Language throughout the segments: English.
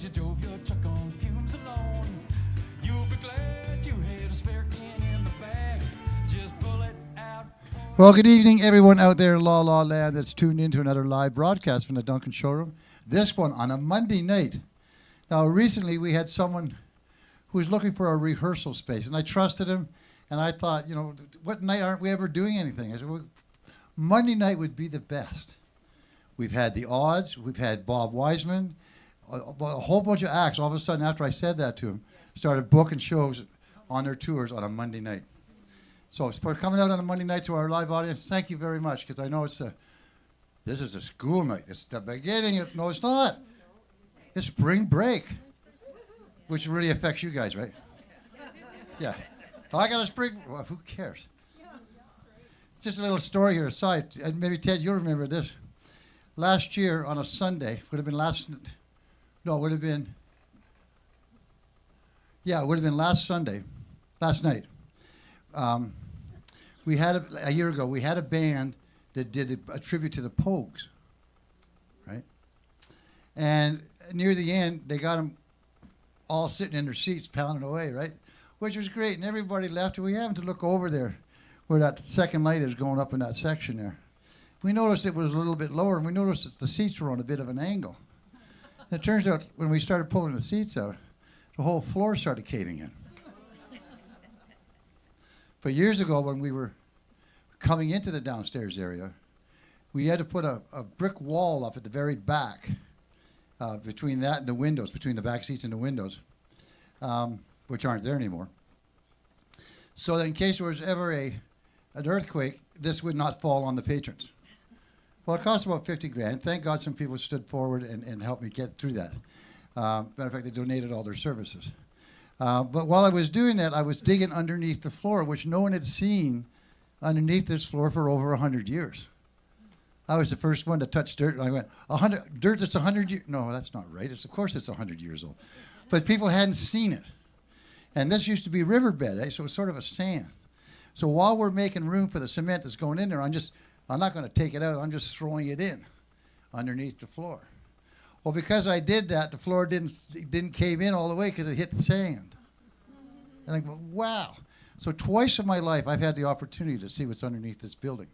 you drove your truck on fumes alone. You'll be glad you had a spare can in the bag. Just pull it out. Well, good evening, everyone out there in La La Land that's tuned in to another live broadcast from the Duncan Showroom. This one on a Monday night. Now, recently we had someone who was looking for a rehearsal space, and I trusted him, and I thought, you know, what night aren't we ever doing anything? I said, well, Monday night would be the best. We've had the Odds, we've had Bob Wiseman, a whole bunch of acts. All of a sudden, after I said that to him, started booking shows on their tours on a Monday night. So for coming out on a Monday night to our live audience, thank you very much, because I know this is a school night. It's the beginning. No, it's not. It's spring break, which really affects you guys, right? Yeah. Oh, I got a spring. Well, who cares? Just a little story here aside, and maybe Ted, you'll remember this. Last year on a Sunday, it would have been last Sunday, last night. We had a year ago, we had a band that did a tribute to the Pogues, right? And near the end, they got them all sitting in their seats, pounding away, right? Which was great, and everybody left, and we happened to look over there where that second light is going up in that section there. We noticed it was a little bit lower, and we noticed that the seats were on a bit of an angle. And it turns out, when we started pulling the seats out, the whole floor started caving in. But years ago, when we were coming into the downstairs area, we had to put a brick wall up at the very back, between that and the windows, between the back seats and the windows, which aren't there anymore. So that in case there was ever an earthquake, this would not fall on the patrons. Well, it cost about 50 grand. Thank God some people stood forward and helped me get through that. Matter of fact, they donated all their services. But while I was doing that, I was digging underneath the floor, which no one had seen underneath this floor for over 100 years. I was the first one to touch dirt, and I went, dirt that's 100 years? No, that's not right. Of course it's 100 years old. But people hadn't seen it. And this used to be riverbed, so it was sort of a sand. So while we're making room for the cement that's going in there, I'm not going to take it out. I'm just throwing it in underneath the floor. Well, because I did that, the floor didn't cave in all the way because it hit the sand. And I go, wow. So twice in my life, I've had the opportunity to see what's underneath this building.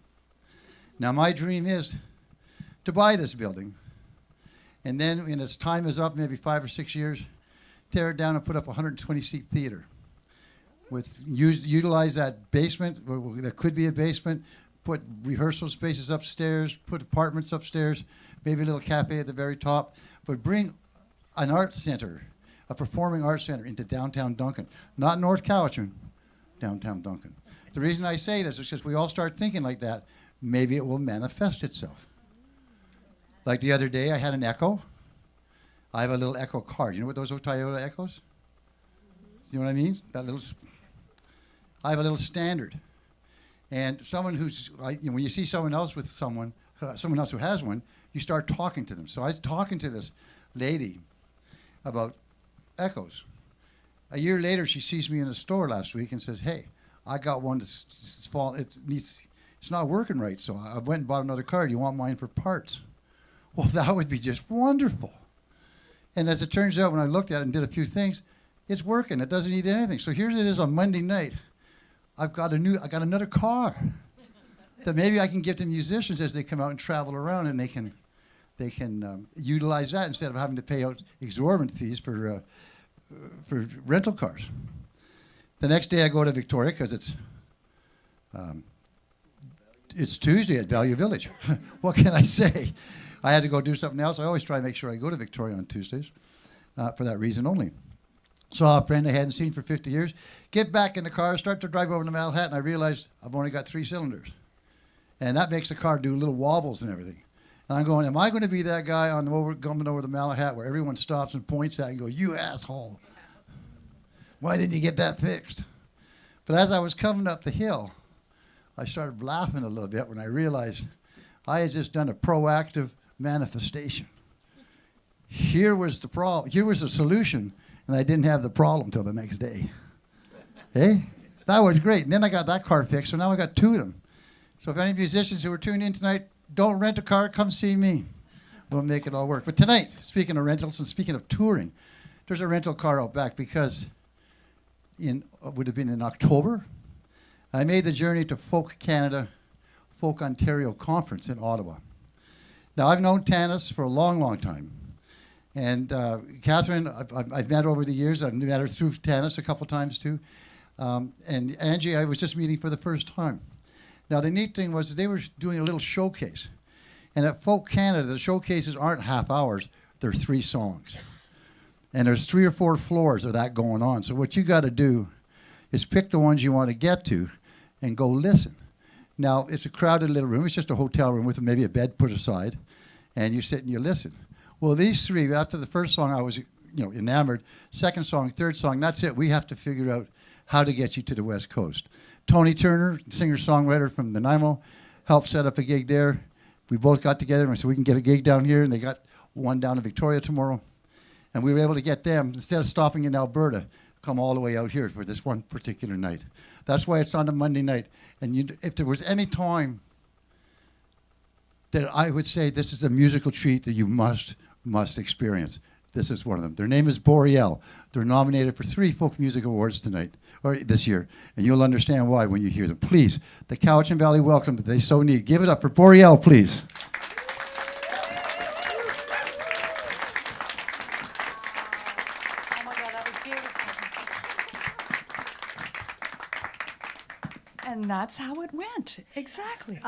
Now, my dream is to buy this building, and then when its time is up, maybe 5 or 6 years, tear it down and put up a 120-seat theater. Utilize that basement, there could be a basement, put rehearsal spaces upstairs, put apartments upstairs, maybe a little cafe at the very top, but bring an art center, a performing arts center into downtown Duncan. Not North Cowichan, downtown Duncan. The reason I say this is because we all start thinking like that, maybe it will manifest itself. Like the other day, I had an Echo. I have a little Echo car. You know what those are, Toyota Echoes? You know what I mean? I have a little Standard. And someone when you see someone else with someone else who has one, you start talking to them. So I was talking to this lady about Echoes. A year later, she sees me in the store last week and says, hey, I got one that's it's not working right, so I went and bought another car. Do you want mine for parts? Well, that would be just wonderful. And as it turns out, when I looked at it and did a few things, it's working. It doesn't need anything. So here it is on Monday night. I got another car that maybe I can give to musicians as they come out and travel around, and they can utilize that instead of having to pay out exorbitant fees for rental cars. The next day I go to Victoria because it's Tuesday at Value Village. What can I say? I had to go do something else. I always try to make sure I go to Victoria on Tuesdays for that reason only. Saw a friend I hadn't seen for 50 years. Get back in the car, start to drive over to Manhattan, and I realized I've only got 3 cylinders. And that makes the car do little wobbles and everything. And I'm going, am I going to be that guy coming over the Malahat where everyone stops and points at and go, you asshole. Why didn't you get that fixed? But as I was coming up the hill, I started laughing a little bit when I realized I had just done a proactive manifestation. Here was the problem. Here was the solution, and I didn't have the problem until the next day. Hey? That was great. And then I got that car fixed, so now I got 2 of them. So if any musicians who are tuned in tonight, don't rent a car, come see me. we'll make it all work. But tonight, speaking of rentals and speaking of touring, there's a rental car out back because would have been in October, I made the journey to Folk Canada, Folk Ontario Conference in Ottawa. Now, I've known Tanis for a long, long time. And Catherine, I've met over the years. I've met her through Tanis a couple times too. And Angie, I was just meeting for the first time. Now, the neat thing was they were doing a little showcase. And at Folk Canada, the showcases aren't half hours, they're 3 songs. And there's 3 or 4 floors of that going on. So what you got to do is pick the ones you want to get to and go listen. Now, it's a crowded little room. It's just a hotel room with maybe a bed put aside. And you sit and you listen. Well, these 3, after the first song, I was enamored. Second song, third song, that's it. We have to figure out how to get you to the West Coast. Tony Turner, singer-songwriter from Nanaimo, helped set up a gig there. We both got together and said we can get a gig down here, and they got one down in Victoria tomorrow. And we were able to get them, instead of stopping in Alberta, come all the way out here for this one particular night. That's why it's on a Monday night. And if there was any time that I would say this is a musical treat that you must experience, this is one of them. Their name is Boreal. They're nominated for 3 Folk Music Awards tonight, or this year, and you'll understand why when you hear them. Please, the Cowichan Valley welcome that they so need. Give it up for Boreal, please. And that's how it went. Exactly.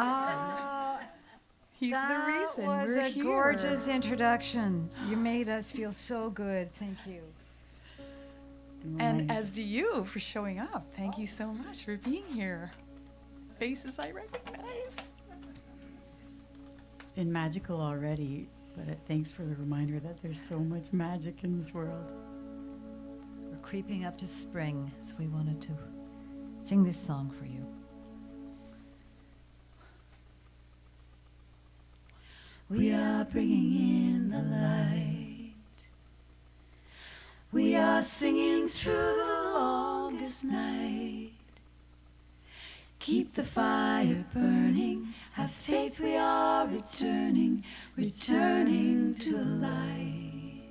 He's the reason That was we're a here. gorgeous introduction. You made us feel so good. Thank you. And as do you for showing up. Thank you so much for being here. Faces I recognize. It's been magical already, but thanks for the reminder that there's so much magic in this world. We're creeping up to spring, so we wanted to sing this song for you. We are bringing in the light. We are singing through the longest night. Keep the fire burning. Have faith, we are returning, returning to the light.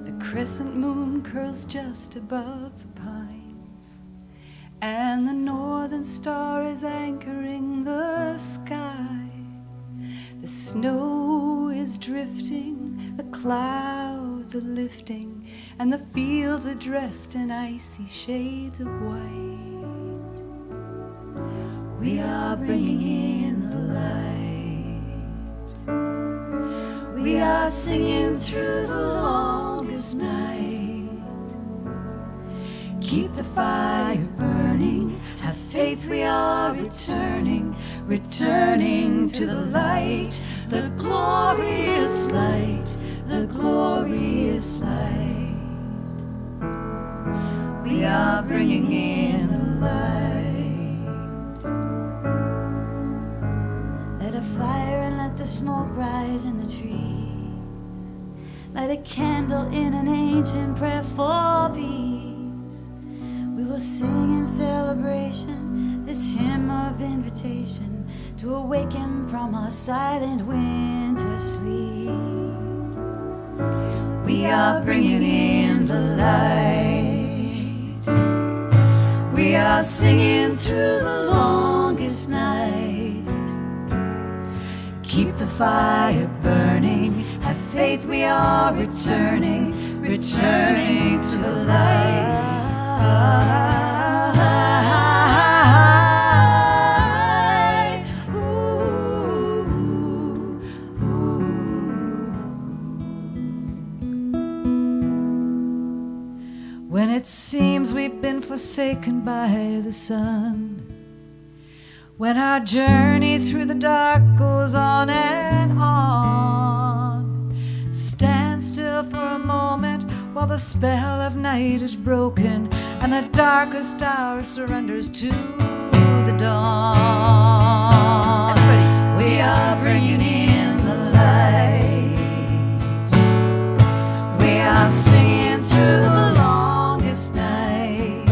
The crescent moon curls just above the pines, and the northern star is anchoring the sky. The snow is drifting, the clouds are lifting, and the fields are dressed in icy shades of white. We are bringing in the light. We are singing through the longest night. Keep the fire burning. Have faith, we are returning, returning to the light, the glorious light, the glorious light. We are bringing in the light. Light a fire and let the smoke rise in the trees. Light a candle in an ancient prayer for peace. We will sing in celebration this hymn of invitation to awaken from our silent winter sleep. We are bringing in the light. We are singing through the longest night. Keep the fire burning. Have faith, we are returning, returning to the light. When it seems we've been forsaken by the sun, when our journey through the dark goes on and on, stand still for a moment while the spell of night is broken and the darkest hour surrenders to the dawn. We are bringing in the light. We are singing through the longest night.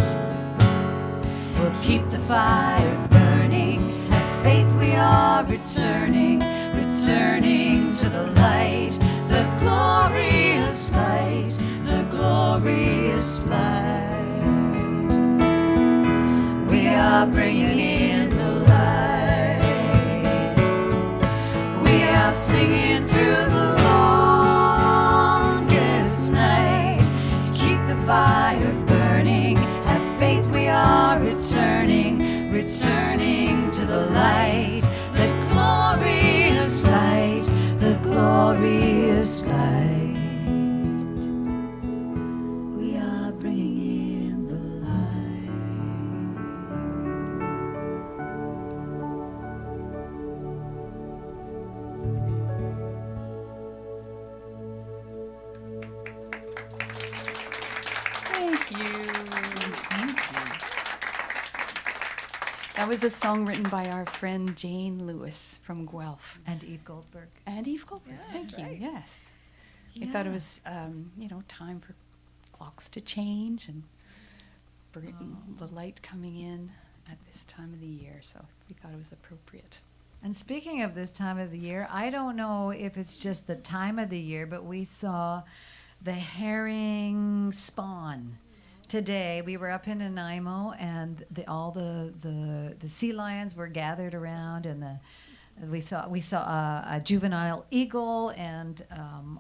We'll keep the fire burning. Have faith, we are returning, returning to the light, the glorious light, the glorious light. We are bringing in the light. We are singing through the longest night. Keep the fire burning. Have faith, we are returning, returning to the light, the glorious light, the glorious light. We are bringing in the Thank you. Thank you. That was a song written by our friend Jane Lewis from Guelph. And Eve Goldberg. And Eve Goldberg. Thank you. Yes. We thought it was, time for clocks to change and the light coming in at this time of the year. So we thought it was appropriate. And speaking of this time of the year, I don't know if it's just the time of the year, but we saw the herring spawn today. We were up in Nanaimo, and all the sea lions were gathered around, and we saw a juvenile eagle and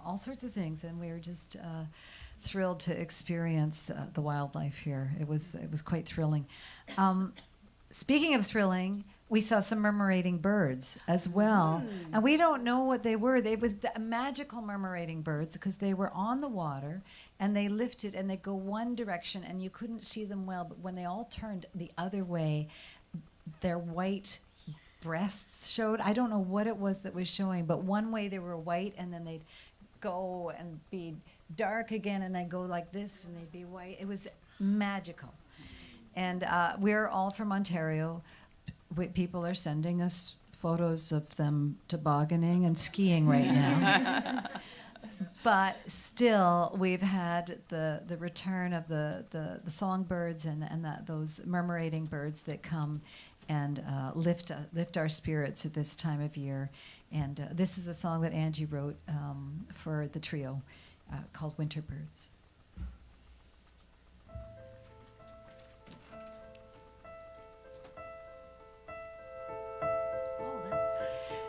all sorts of things, and we were just thrilled to experience the wildlife here. It was quite thrilling. Speaking of thrilling, we saw some murmurating birds as well, and we don't know what they were. They was magical murmurating birds because they were on the water, and they lifted and they go one direction, and you couldn't see them well. But when they all turned the other way, their white breasts showed. I don't know what it was that was showing, but one way they were white, and then they'd go and be dark again, and they'd go like this, and they'd be white. It was magical, and we're all from Ontario. People are sending us photos of them tobogganing and skiing right now. But still, we've had the return of the songbirds and those murmurating birds that come and lift our spirits at this time of year. And this is a song that Angie wrote for the trio called Winter Birds.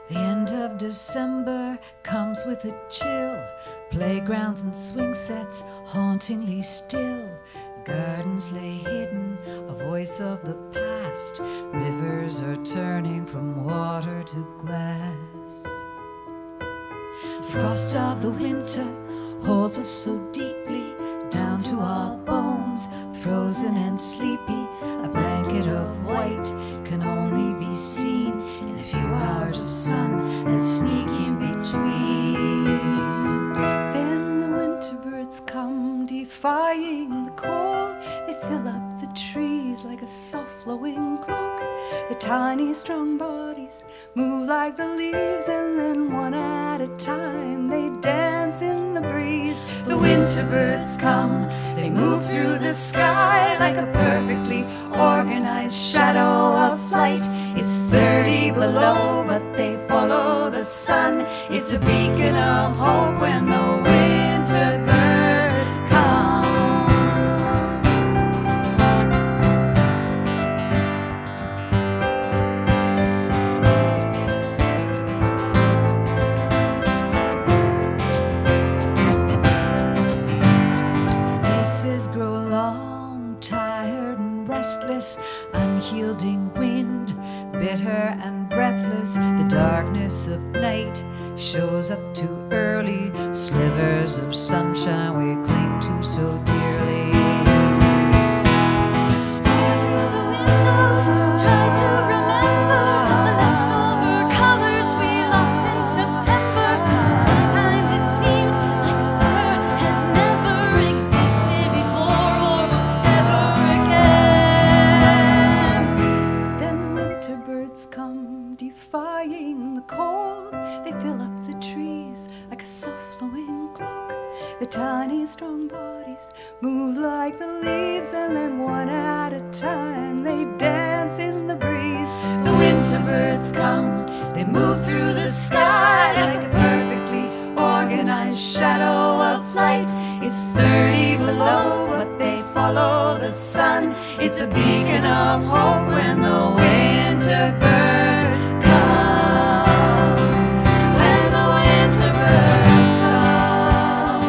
The end of December comes with a chill. Playgrounds and swing sets hauntingly still. Gardens lay hidden, a voice of the past. Rivers are turning from water to glass. Frost of the winter holds us so deeply, down to our bones, frozen and sleepy. A blanket of white can only be seen in the few hours of sun that sneak in between. Then the winter birds come defying the cold. They fill up the trees like a soft flowing cloak. The tiny strong bodies move like the leaves, and then one at a time they dance in the breeze. The winter birds come, they move through the sky like a perfectly organized shadow of flight. It's 30 below, but they follow the sun. It's a beacon of hope when the winter birds come. Faces grow long, tired and restless, unyielding wind, bitter and breathless. The darkness of night shows up too early. Slivers of sunshine we cling to so dearly. Stare through the windows, try to remember the leftover colors we lost in September. Sometimes it seems like summer has never existed before or will ever again. Then the winter birds come defying the cold. They fill up the trees like a soft flowing cloak. The tiny strong bodies move like the leaves, and then one at a time they dance in the breeze. The winter birds come, they move through the sky like a perfectly organized shadow of flight. It's 30 below, but they follow the sun. It's a beacon of hope when the winter birds come. When the winter birds come.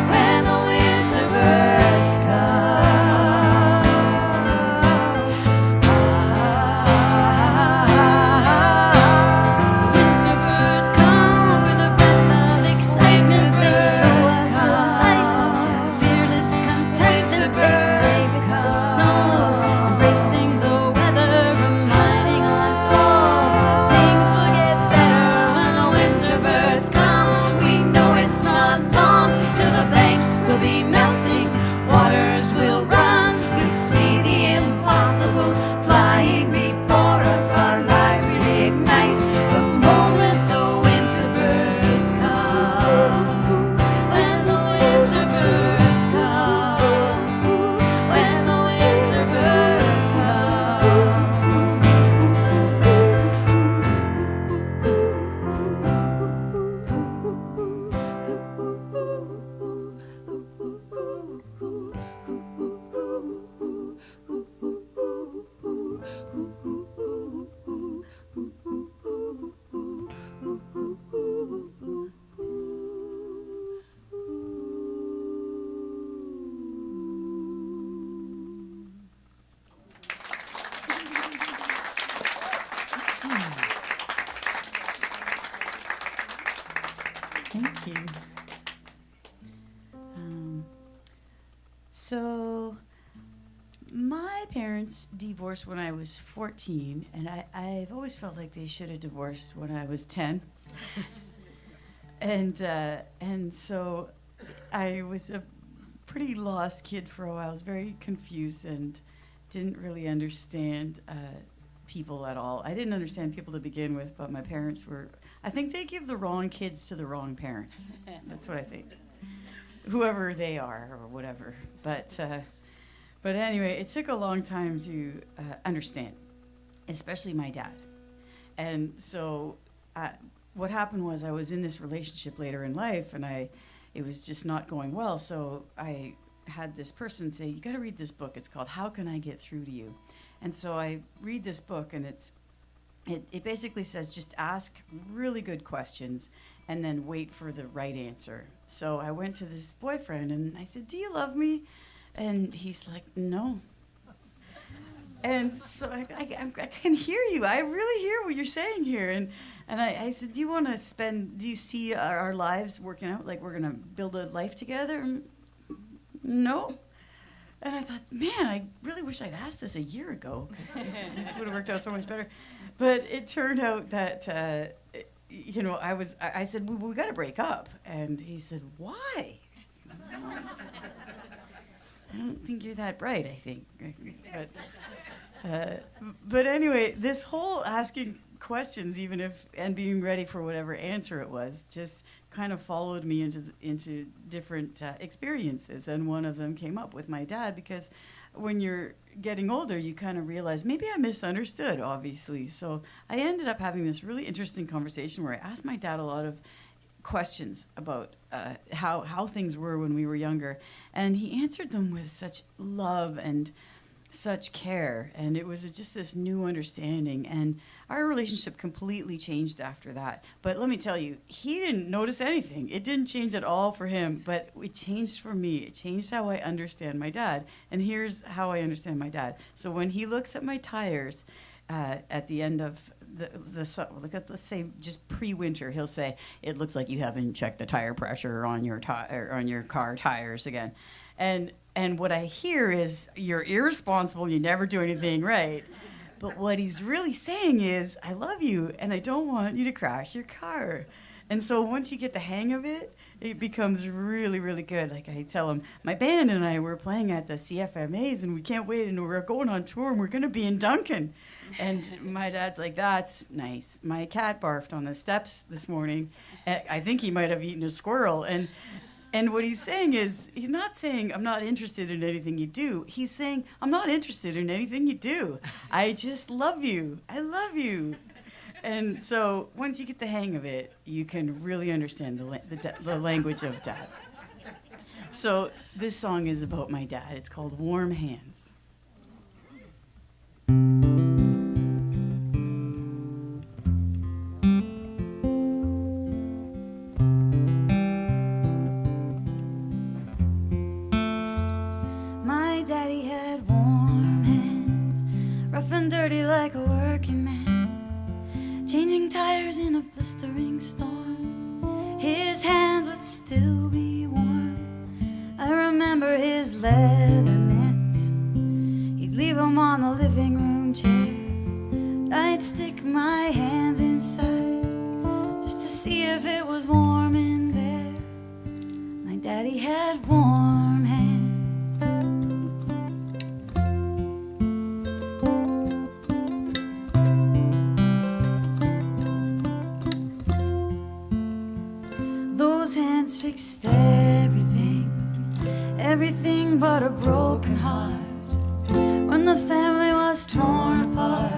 When the winter birds come. The winter birds come with a breath of excitement. They show us a life, fearless content. They brave the snow, embracing the weather, reminding us all things will get better when the winter birds come. We know it's not long till the banks will be melting, waters will run. We'll see the impossible flying before us. Our lives reignite the moment the winter birds come. When the winter birds come. When the winter birds come. Thank you. So, my parents divorced when I was 14, and I've always felt like they should have divorced when I was 10. And so I was a pretty lost kid for a while. I was very confused and didn't really understand people at all. I didn't understand people to begin with, but my parents were, I think they give the wrong kids to the wrong parents. That's what I think. Whoever they are or whatever. But anyway, it took a long time to understand, especially my dad. And so what happened was I was in this relationship later in life, and it was just not going well. So I had this person say, "You got to read this book. It's called How Can I Get Through to You?" And so I read this book, and it basically says just ask really good questions and then wait for the right answer. So I went to this boyfriend and I said, "Do you love me?" And he's like, "No." And so I can hear you. I really hear what you're saying here. And I said, do you see our lives working out? Like we're going to build a life together? No. And I thought, man, I really wish I'd asked this a year ago, because this would have worked out so much better. But it turned out that, I said, we got to break up. And he said, "Why?" "I don't think you're that bright, I think." But anyway, this whole asking questions, and being ready for whatever answer it was, just kind of followed me into different experiences. And one of them came up with my dad, because when you're getting older, you kind of realize maybe I misunderstood, obviously. So I ended up having this really interesting conversation where I asked my dad a lot of questions about how things were when we were younger, and he answered them with such love and such care, and it was just this new understanding, and our relationship completely changed after that. But let me tell you, he didn't notice anything. It didn't change at all for him, but it changed for me. It changed how I understand my dad, and here's how I understand my dad. So when he looks at my tires at the end of let's say just pre-winter, he'll say, "It looks like you haven't checked the tire pressure on your car tires again." And what I hear is, "You're irresponsible, you never do anything right." But what he's really saying is, "I love you and I don't want you to crash your car." And so once you get the hang of it, it becomes really, really good. Like I tell him, my band and I were playing at the CFMAs and we can't wait, and we're going on tour and we're going to be in Duncan. And my dad's like, "That's nice. My cat barfed on the steps this morning. I think he might have eaten a squirrel." And what he's saying is, he's not saying, I'm not interested in anything you do. He's saying, I'm not interested in anything you do. I just love you. I love you. And so once you get the hang of it, you can really understand the language of dad. So this song is about my dad. It's called Warm Hands. My daddy had warm hands, rough and dirty like a working man, changing tires in a blistering storm. His hands would still be warm. I remember his leather mitts. He'd leave them on the living room chair. I'd stick my hands inside just to see if it was warm in there. My daddy had warm hands. Those hands fixed everything but a broken heart. When the family was torn apart,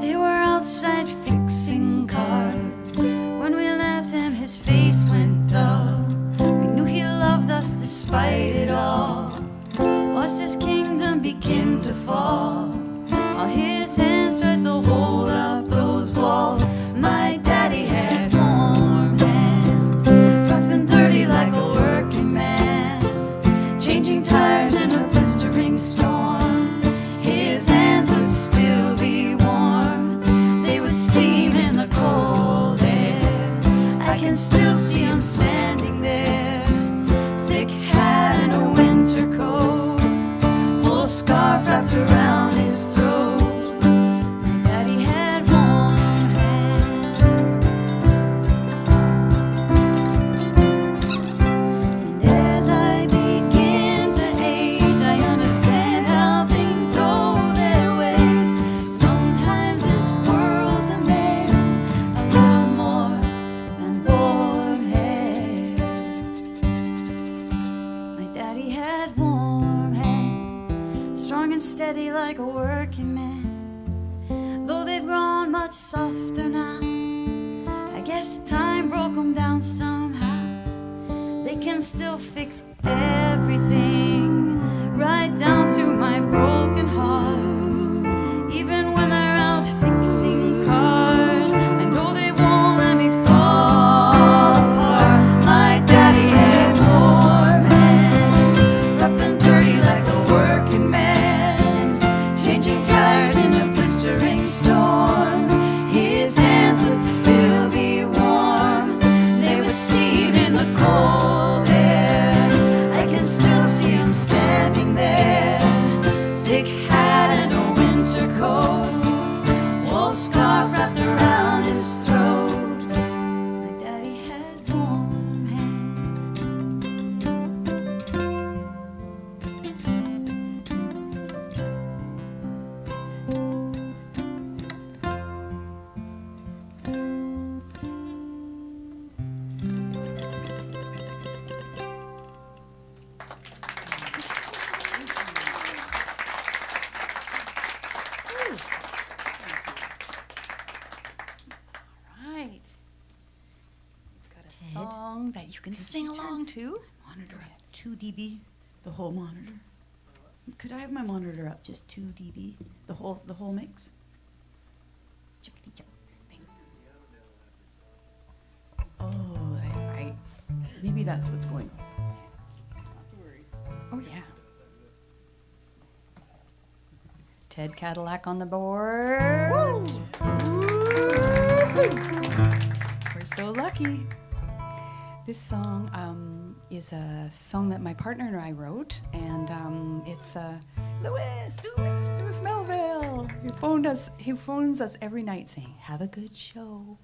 they were outside fixing cars. When we left him, his face went dull. We knew he loved us despite it all. Watched his kingdom begin to fall, while his hands tried to hold up those walls. My daddy had warm hands, rough and dirty like a working man, changing tires in a blistering storm. His hands would still be warm. They would steam in the cold air. I can still see him standing there, thick hat and a winter coat, wool scarf wrapped around his throat. My daddy had warm hands. And as I begin to age, I understand how things go their ways. Sometimes this world demands a little more than warm hands. My daddy had warm hands, strong and steady like a working man. Though they've grown much softer now, I guess time broke them down somehow. They can still fix everything, right down to my broken heart. Even when they're out fixing cars, I know they won't let me fall apart. My daddy had warm hands, rough and dirty like a working man, changing tires in a blistering storm. His hands would still be warm. They would steam in the cold air. I can still see him standing there, thick hat and a winter coat, wool scarf wrapped around his throat. My daddy had warm hands. Right. We've got a song that you can sing along to. Monitor up 2 dB, the whole monitor. Could I have my monitor up just 2 dB, the whole mix? Chippity-chop. Bing. Oh, I maybe that's what's going on. Not to worry. Oh, yeah. Ted Cadillac on the board. Woo! We're so lucky. This song is a song that my partner and I wrote, and it's Louis Melville. He phones us every night saying, "Have a good show."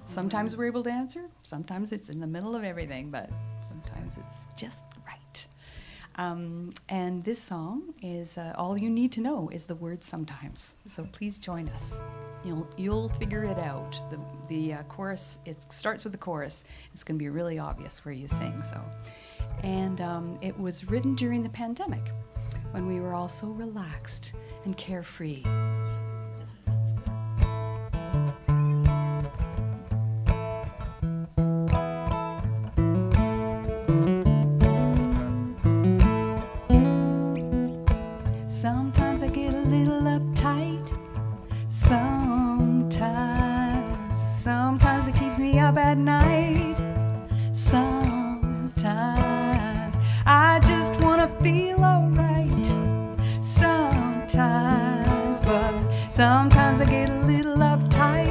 Sometimes we're able to answer. Sometimes it's in the middle of everything, but sometimes it's just right. And this song is all you need to know is the word "sometimes." So please join us. You'll figure it out. The chorus, it starts with the chorus. It's going to be really obvious where you sing. So, and it was written during the pandemic, when we were all so relaxed and carefree. Sometimes I get a little uptight. Sometimes it keeps me up at night. Sometimes I just wanna feel alright. Sometimes, but sometimes I get a little uptight.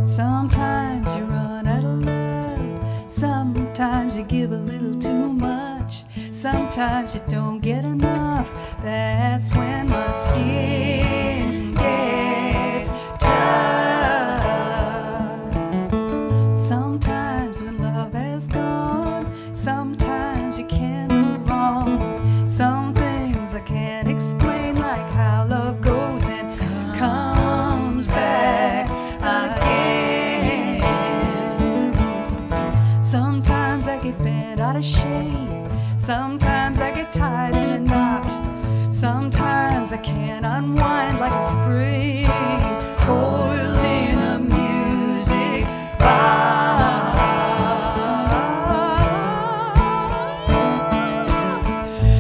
Sometimes you run out of love. Sometimes you give a little too much. Sometimes you don't get enough. That's when my skin gets tough. Sometimes when love has gone, sometimes you can't move on. Some things I can't explain, like how love goes and comes back again. Sometimes I get bent out of shape. Sometimes I get tied in a knot. Sometimes I can't unwind like a spring coiled in a music box.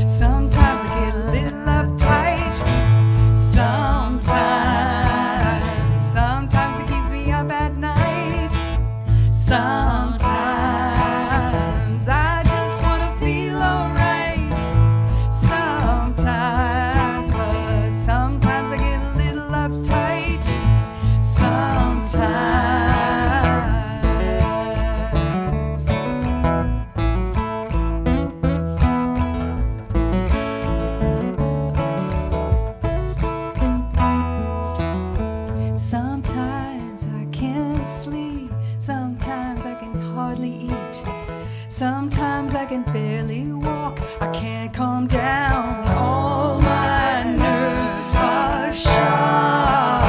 Sometimes I get a little uptight. Sometimes it keeps me up at night. Sometimes I just wanna feel alright. Sometimes, but sometimes I get a little uptight. Sometimes. Sometimes I can't sleep. Sometimes I can hardly eat. Sometimes I can barely walk. I can't calm down. All my nerves are shot.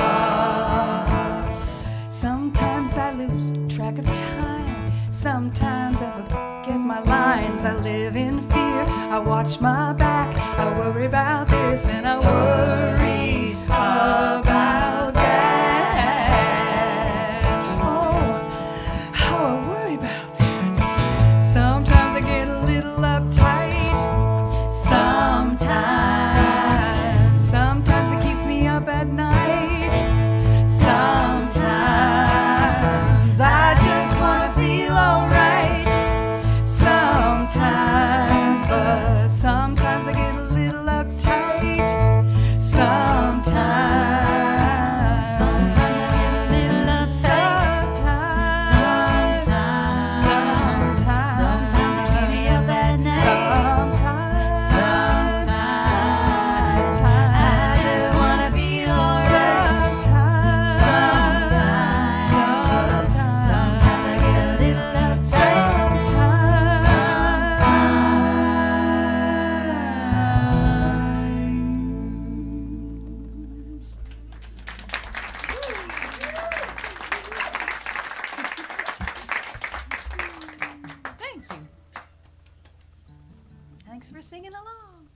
Sometimes I lose track of time. Sometimes I forget my lines. I live in fear. I watch my back. I worry about this and I worry about that. Oh, how I worry about that. Sometimes I get a little uptight. Sometimes it keeps me up at night. Sometimes I just wanna feel alright. Sometimes, but sometimes I get a little uptight. Sometimes. Thank you. Thanks for singing along.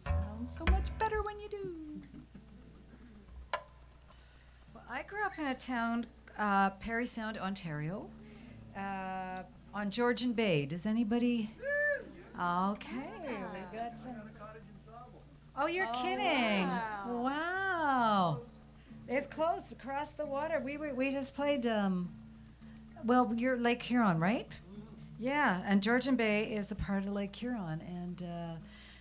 Sounds so much better when you do. Well, I grew up in a town, Parry Sound, Ontario, on Georgian Bay. Does anybody? Okay, we've got some. Oh, you're kidding! Wow. It's close across the water. We just played. Well, you're Lake Huron, right? Yeah, and Georgian Bay is a part of Lake Huron, and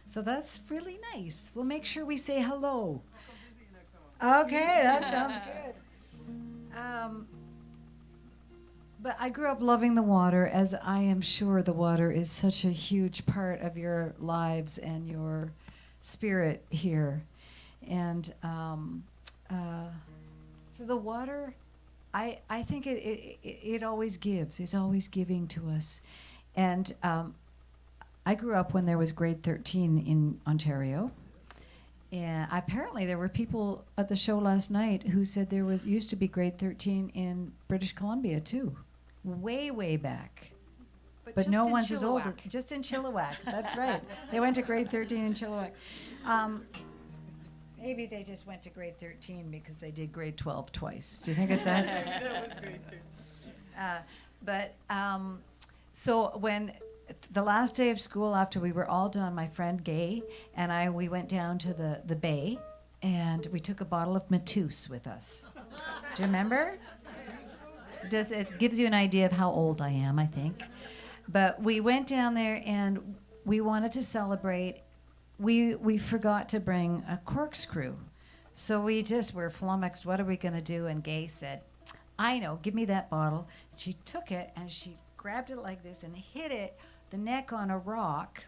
so that's really nice. We'll make sure we say hello. Okay, that sounds good. But I grew up loving the water, as I am sure the water is such a huge part of your lives and your spirit here. And so the water, I think it always gives. It's always giving to us. And I grew up when there was grade 13 in Ontario. And apparently there were people at the show last night who said there was used to be grade 13 in British Columbia too, way back. But just no in one's as old. Chilliwack. Just in Chilliwack, that's right. They went to grade 13 in Chilliwack. Maybe they just went to grade 13 because they did grade 12 twice. Do you think it's that? That was grade 13. So when the last day of school, after we were all done, my friend Gay and we went down to the bay, and we took a bottle of Mateus with us. Do you remember? It gives you an idea of how old I am, I think. But we went down there, and we wanted to celebrate. We forgot to bring a corkscrew. So we just were flummoxed. What are we going to do? And Gay said, I know, give me that bottle. She took it, and she grabbed it like this and hit the neck on a rock.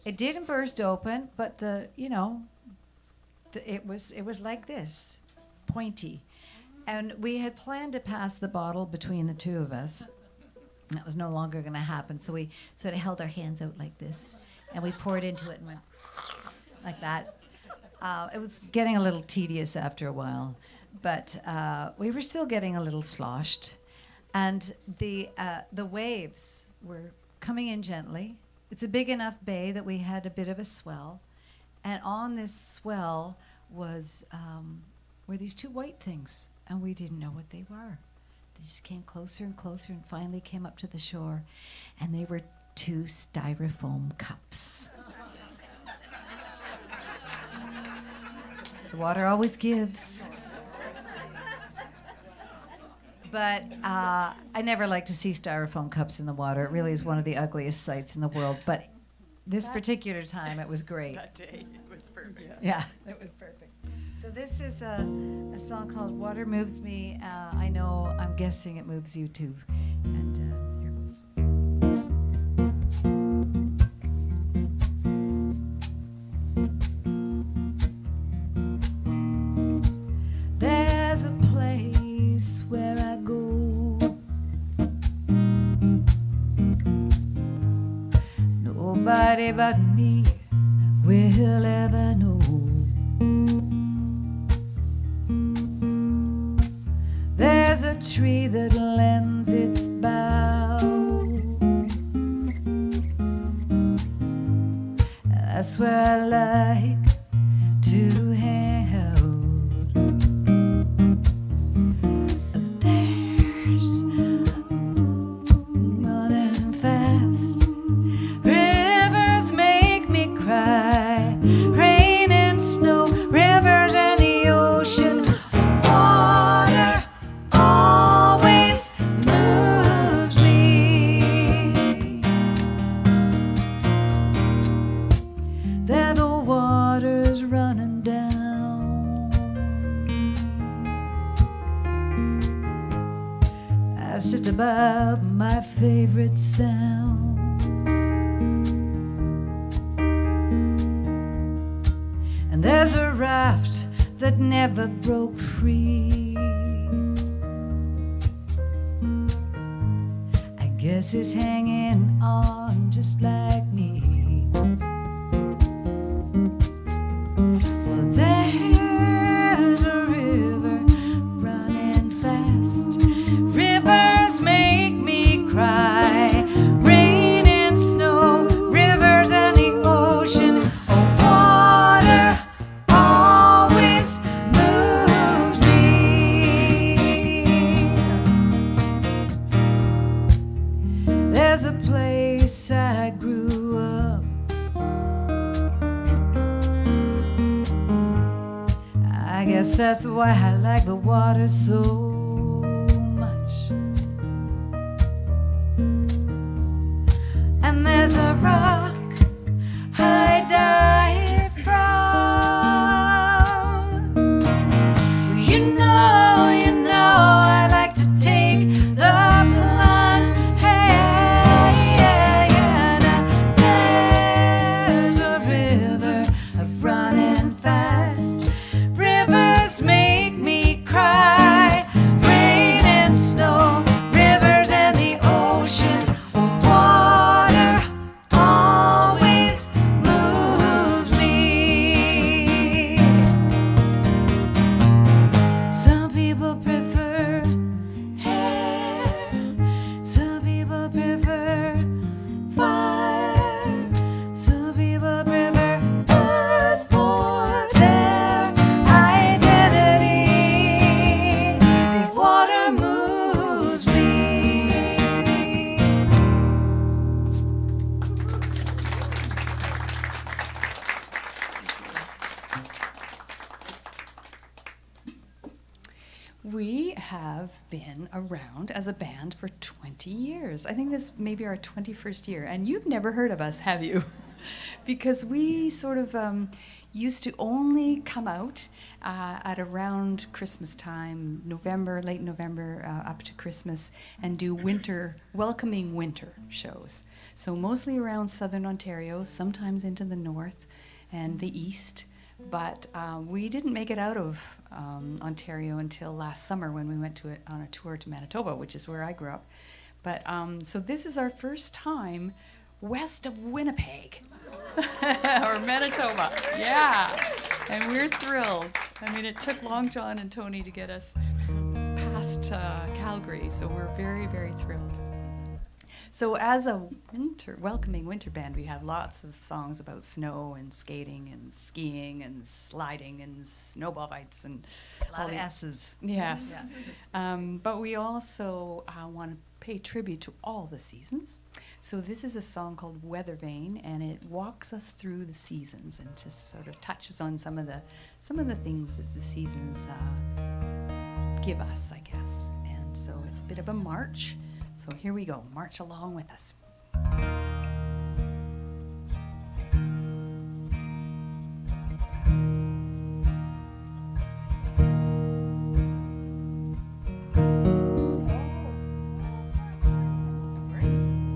It didn't burst open, but it was like this, pointy. And we had planned to pass the bottle between the two of us. That was no longer going to happen. So we sort of held our hands out like this, and we poured into it and went like that. It was getting a little tedious after a while, but we were still getting a little sloshed. And the waves were coming in gently. It's a big enough bay that we had a bit of a swell. And on this swell were these two white things, and we didn't know what they were. They just came closer and closer and finally came up to the shore, and they were two styrofoam cups. The water always gives. But I never like to see styrofoam cups in the water. It really is one of the ugliest sights in the world. But this particular time, it was great. That day, it was perfect. Yeah, it was perfect. So this is a song called Water Moves Me. I know, I'm guessing it moves you too. And here goes. There's a place where I go. Nobody but me will ever know. There's a tree that lends its bough. That's where I like to hang out. There's running fast. Rivers make me cry. Rain and snow, rivers and the ocean. Water always moves me. There the water's running down. That's just about my favorite sound. And there's a raft that never broke free. I guess it's hanging on just like me. Well, there's a river running fast. Rivers make me cry. Rain and snow, rivers and the ocean. Oh, water always moves me. There's a place I grew up. I guess that's why I like the water so much. And there's a rock I dive from. You know, I like to take the plunge. Hey, now there's a river running fast. Rivers make me cry. around as a band for 20 years. I think this may be our 21st year, and you've never heard of us, have you? Because we sort of used to only come out at around Christmas time, November, late November, up to Christmas, and do welcoming winter shows. So mostly around southern Ontario, sometimes into the north and the east. But we didn't make it out of Ontario until last summer when we went on a tour to Manitoba, which is where I grew up. But so this is our first time west of Winnipeg. Or Manitoba, yeah. And we're thrilled. I mean, it took Long John and Tony to get us past Calgary, so we're very, very thrilled. So as a welcoming winter band, we have lots of songs about snow and skating and skiing and sliding and snowball fights and A lot of S's. Yes. But we also want to pay tribute to all the seasons. So this is a song called Weather Vane, and it walks us through the seasons and just sort of touches on some of the things that the seasons give us, I guess. And so it's a bit of a march. So here we go. March along with us.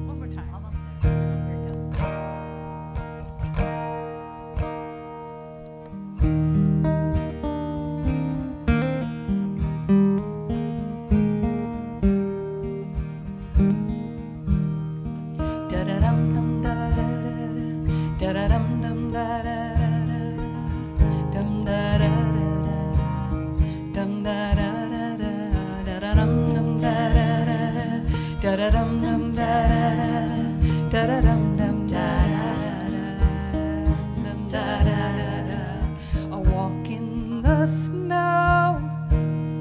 One more time. A walk in the snow,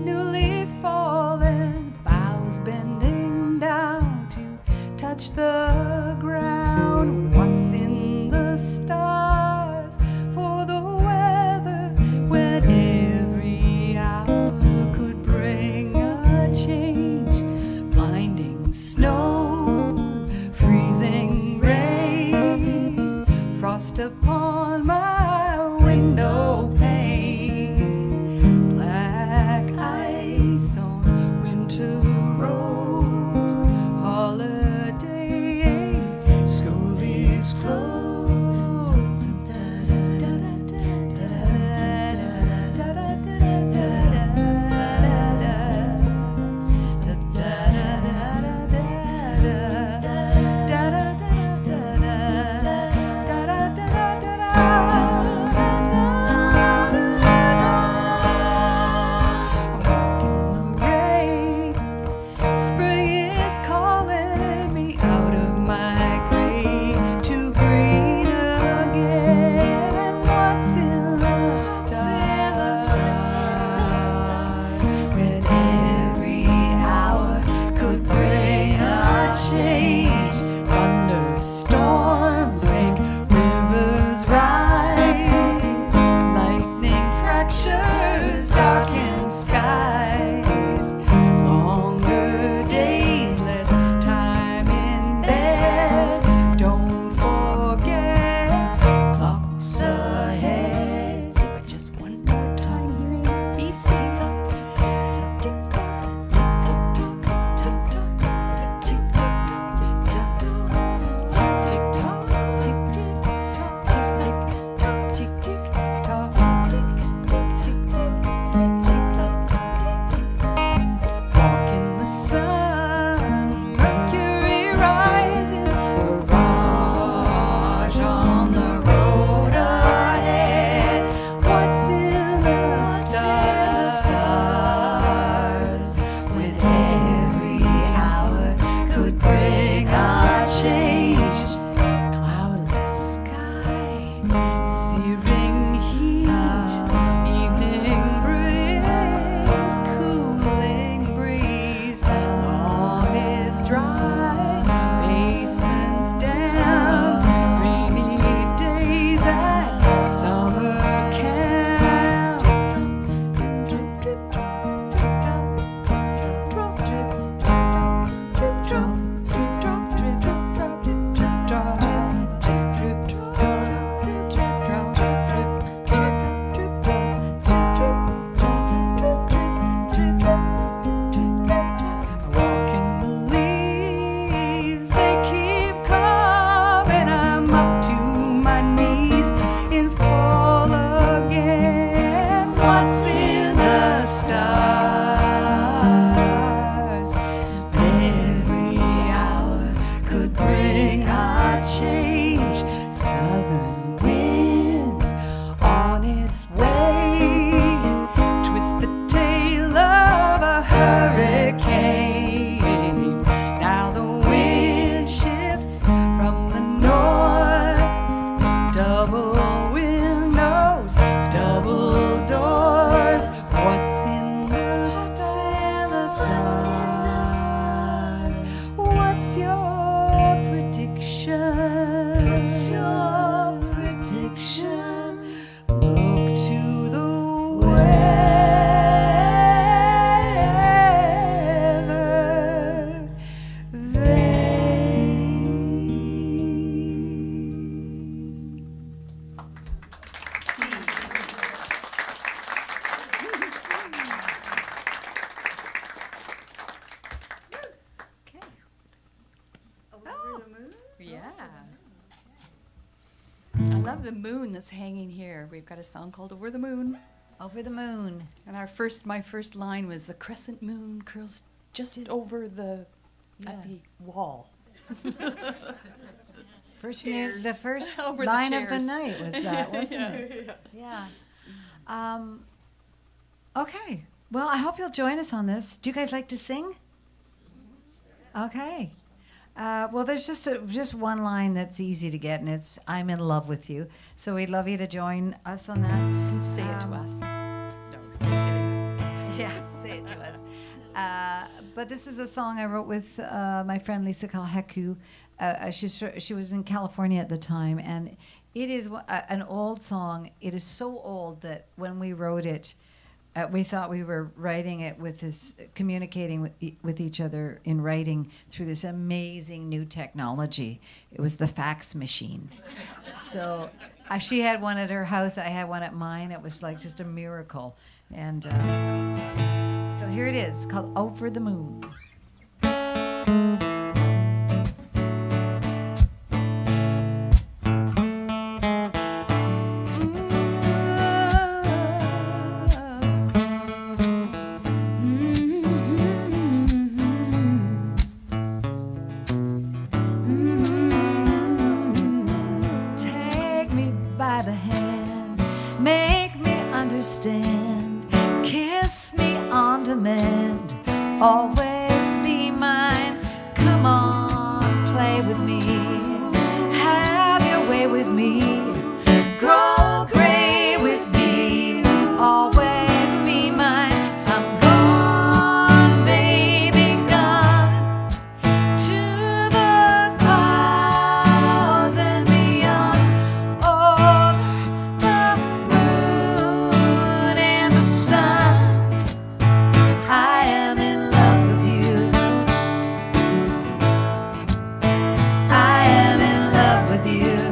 newly fallen, boughs bending down to touch the ground. What's in the stars for the weather when every hour could bring a change? Blinding snow, freezing rain, frost upon my window pane, black ice on winter road, holiday slowly could bring a change. Southern winds on its way, twist the tail of a hurricane. Now the wind shifts from the north, double windows, double doors. What's in the stars? What's your prediction? What's your prediction? Look to the weather vane. Okay. Over the moon? Yeah. I love the moon that's hanging here. We've got a song called Over the Moon. Over the moon. And my first line was the crescent moon curls just over the at the wall. The first Over the line of the chairs. night was that, wasn't it? Yeah. Okay. Well, I hope you'll join us on this. Do you guys like to sing? Okay. Well, there's just one line that's easy to get, and it's "I'm in love with you." So we'd love you to join us on that. And say it to us. No, just kidding. Yeah, say it to us. But this is a song I wrote with my friend Lisa Kalheku. She was in California at the time, and it is an old song. It is so old that when we wrote it, we thought we were writing it with this, communicating with each other in writing through this amazing new technology. It was the fax machine. So she had one at her house, I had one at mine. It was like just a miracle. And so here it is, called Over the Moon. Take me by the hand, make me understand, kiss me on demand, always be mine. Come on, play with me, have your way with me, grow gray with me, always be mine. I'm gone, baby, gone to the clouds and beyond, over the moon and the sun. I am in love with you. I am in love with you.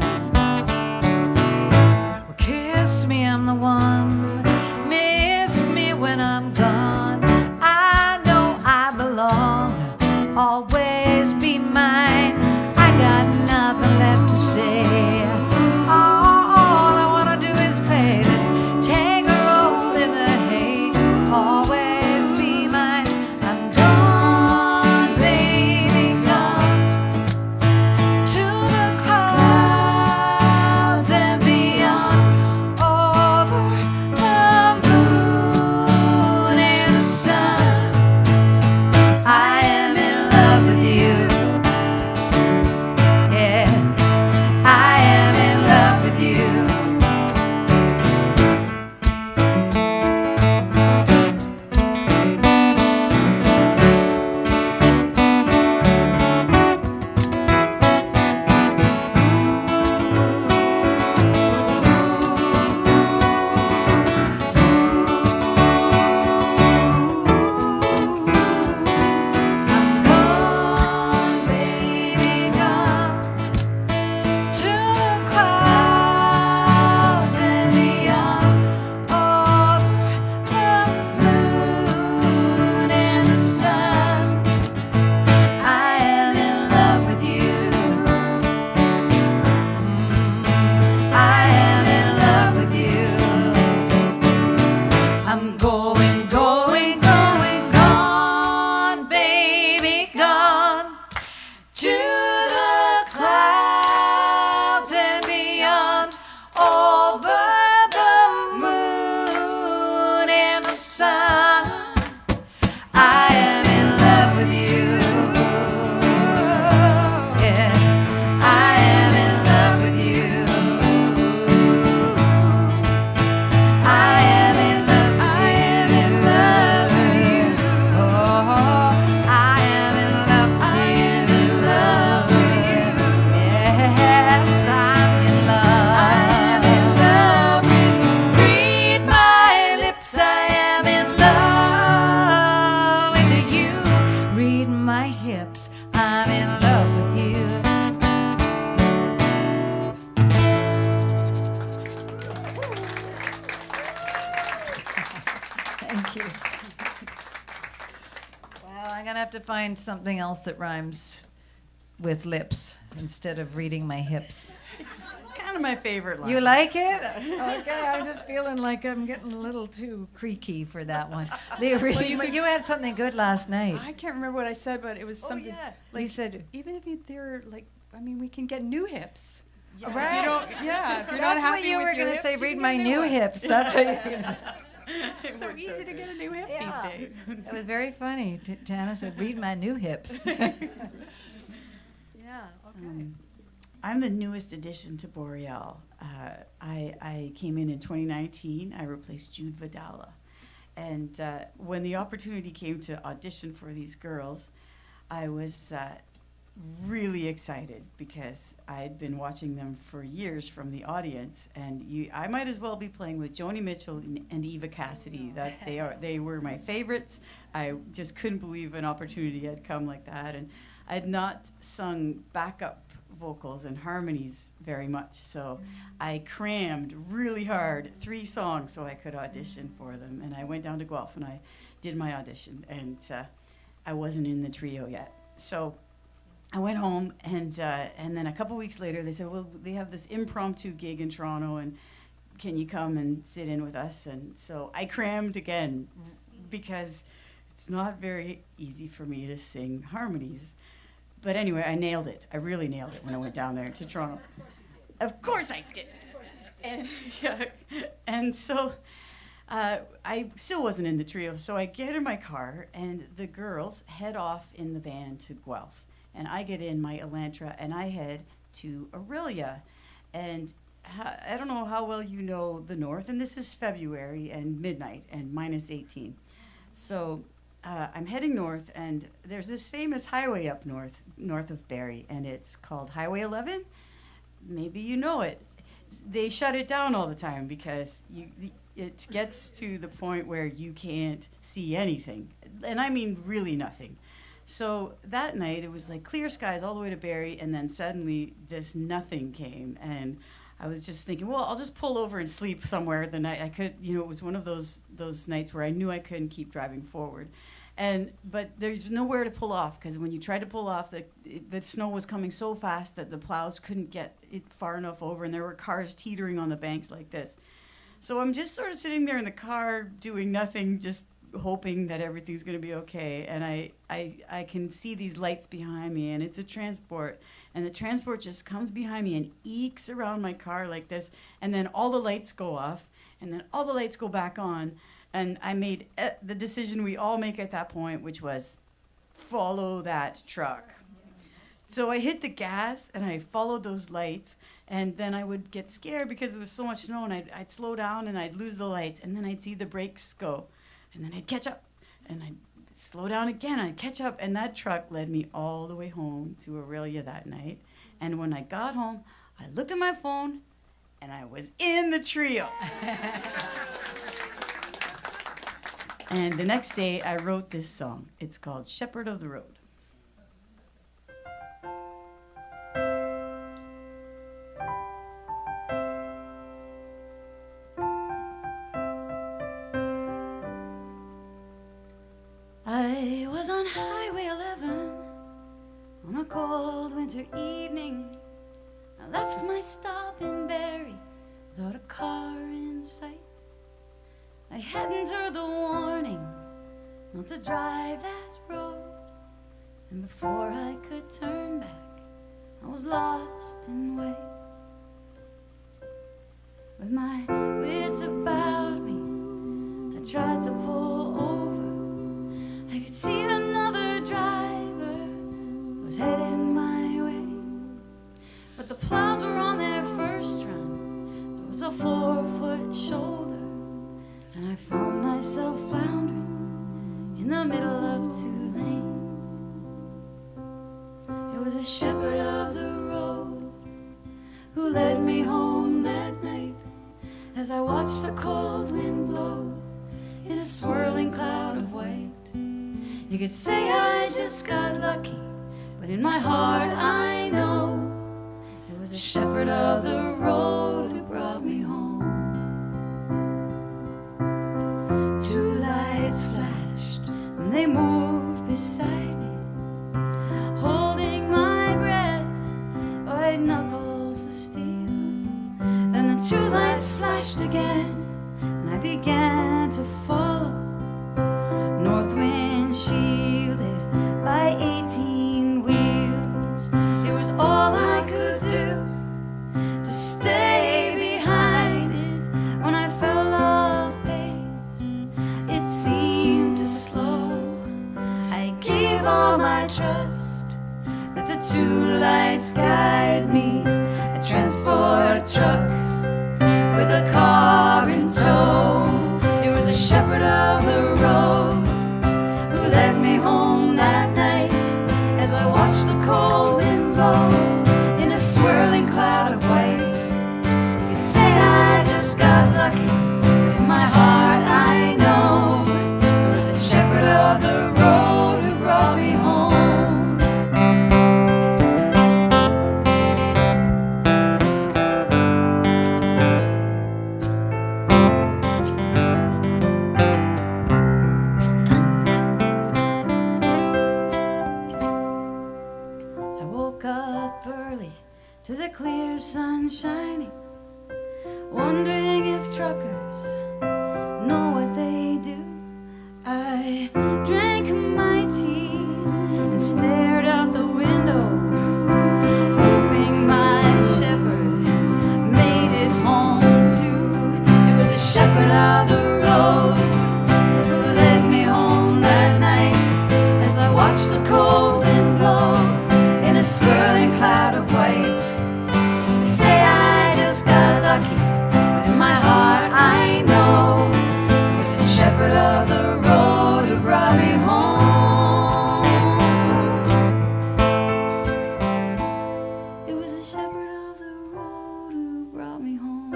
to find something else that rhymes with lips instead of reading my hips. It's kind of my favorite line. You like it? Okay, I'm just feeling like I'm getting a little too creaky for that one. You had something good last night. I can't remember what I said, but it was something. yeah. Like You said, even if they're like, I mean, we can get new hips. Yeah. If you don't, yeah. If you're that's not happy what you with were your going to say, hips, you read can my get new one. hips. That's what you were going to say. It's so easy to get a new hip Yeah. these days. It was very funny. Tana said, read my new hips. Yeah. Okay. I'm the newest addition to Boreal. I came in 2019. I replaced Jude Vidala. And when the opportunity came to audition for these girls, I was really excited because I'd been watching them for years from the audience. And I might as well be playing with Joni Mitchell and Eva Cassidy. That they were my favorites. I just couldn't believe an opportunity had come like that. And I'd not sung backup vocals and harmonies very much, so I crammed really hard 3 songs so I could audition for them. And I went down to Guelph and I did my audition, and I wasn't in the trio yet. So I went home, and then a couple weeks later they said, well, they have this impromptu gig in Toronto, and can you come and sit in with us? And so I crammed again because it's not very easy for me to sing harmonies. But anyway, I nailed it. I really nailed it when I went down there to Toronto. Of course I did. And, yeah, and so I still wasn't in the trio. So I get in my car, and the girls head off in the van to Guelph. And I get in my Elantra, and I head to Aurelia. And I don't know how well you know the North, and this is February and midnight and minus 18. So I'm heading north, and there's this famous highway up north of Barrie, and it's called Highway 11. Maybe you know it. They shut it down all the time because it gets to the point where you can't see anything, and I mean really nothing. So that night, it was like clear skies all the way to Barrie, and then suddenly this nothing came, and I was just thinking, well, I'll just pull over and sleep somewhere the night I could. It was one of those nights where I knew I couldn't keep driving forward. But there's nowhere to pull off, because when you tried to pull off, the snow was coming so fast that the plows couldn't get it far enough over, and there were cars teetering on the banks like this. So I'm just sort of sitting there in the car doing nothing, just hoping that everything's going to be okay. And I can see these lights behind me, and it's a transport. And the transport just comes behind me and ekes around my car like this. And then all the lights go off, and then all the lights go back on. And I made the decision we all make at that point, which was follow that truck. So I hit the gas, and I followed those lights. And then I would get scared because there was so much snow, and I'd slow down, and I'd lose the lights. And then I'd see the brakes go. And then I'd catch up, and I'd slow down again. I'd catch up, and that truck led me all the way home to Aurelia that night. And when I got home, I looked at my phone, and I was in the trio. And the next day, I wrote this song. It's called Shepherd of the Road. I was on Highway 11 on a cold winter evening. I left my stop in Barrie without a car in sight. I hadn't heard the warning not to drive that road, and before I could turn back, I was lost in wait. With my wits about me, I tried to pull over. I could see another driver was headed my way, but the plows were on their first run. There was a 4-foot shoulder, and I found myself floundering in the middle of 2 lanes. It was a shepherd of the road who led me home that night, as I watched the cold wind blow in a swirling cloud of white. You could say I just got lucky, but in my heart I know it was a shepherd of the road who brought me home. 2 lights flashed and they moved beside me. two lights flashed again, and I began to follow. North wind shielded by 18 wheels. It was all I could do to stay behind it. When I fell off pace, it seemed to slow. I gave all my trust that the two lights guide me. A transport truck with a car in tow. It was a shepherd of the road who led me home that night as I watched the cold wind blow in a swirling cloud of white. You could say I just got lucky, but in my heart I know it was a shepherd of the road who brought me home. I woke up early to the clear sun shining, wondering if truckers know what they do. I drank my tea and stared out the window, hoping my shepherd made it home too. It was a shepherd of the road who led me home that night as I watched the cold wind blow in a swirling cloud of white. Say I just got lucky, but in my heart I know it was a shepherd of the road who brought me home. It was a shepherd of the road who brought me home.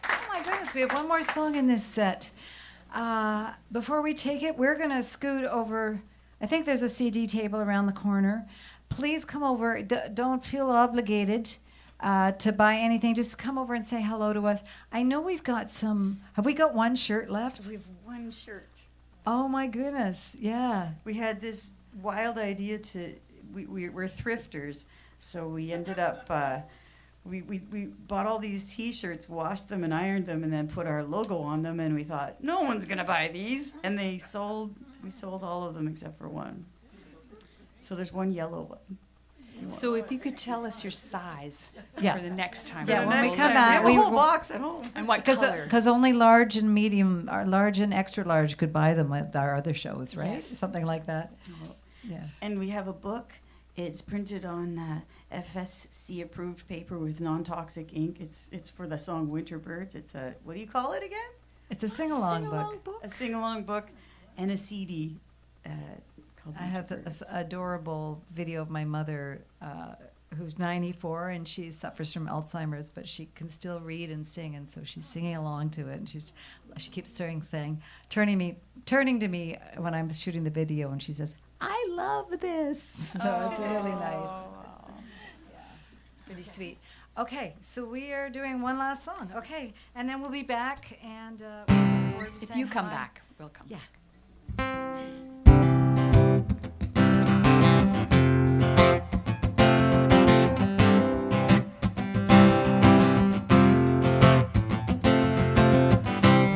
Oh my goodness, we have one more song in this set. Before we take it, we're going to scoot over. I think there's a CD table around the corner. Please come over. Don't feel obligated to buy anything. Just come over and say hello to us. I know we've got some. Have we got one shirt left? We have one shirt. Oh my goodness, yeah. We had this wild idea to, we're thrifters, so we ended up, we bought all these T-shirts, washed them and ironed them, and then put our logo on them, and we thought, no one's going to buy these. And we sold all of them except for one. So there's one yellow one. So if you could tell us your size Yeah. for the next time. Yeah, we'll when we go come there. back, We we have a whole will- box at home. And what color? Because only large and medium, or large and extra large could buy them at our other shows, right? Yes. Something like that. Yeah. And we have a book. It's printed on FSC approved paper with non-toxic ink. It's for the song Winter Birds. It's a, what do you call it again? It's a sing-along book. A sing-along book and a CD called I have Winter this Birds. adorable video of my mother, who's 94, and she suffers from Alzheimer's, but she can still read and sing, and so she's singing along to it, and she keeps turning to me when I'm shooting the video, and she says, "I love this." So it's really nice. Yeah, pretty sweet. Okay, so we are doing one last song. Okay, and then we'll be back, and we'll look forward to If saying you come hi. back, we'll come Yeah. back.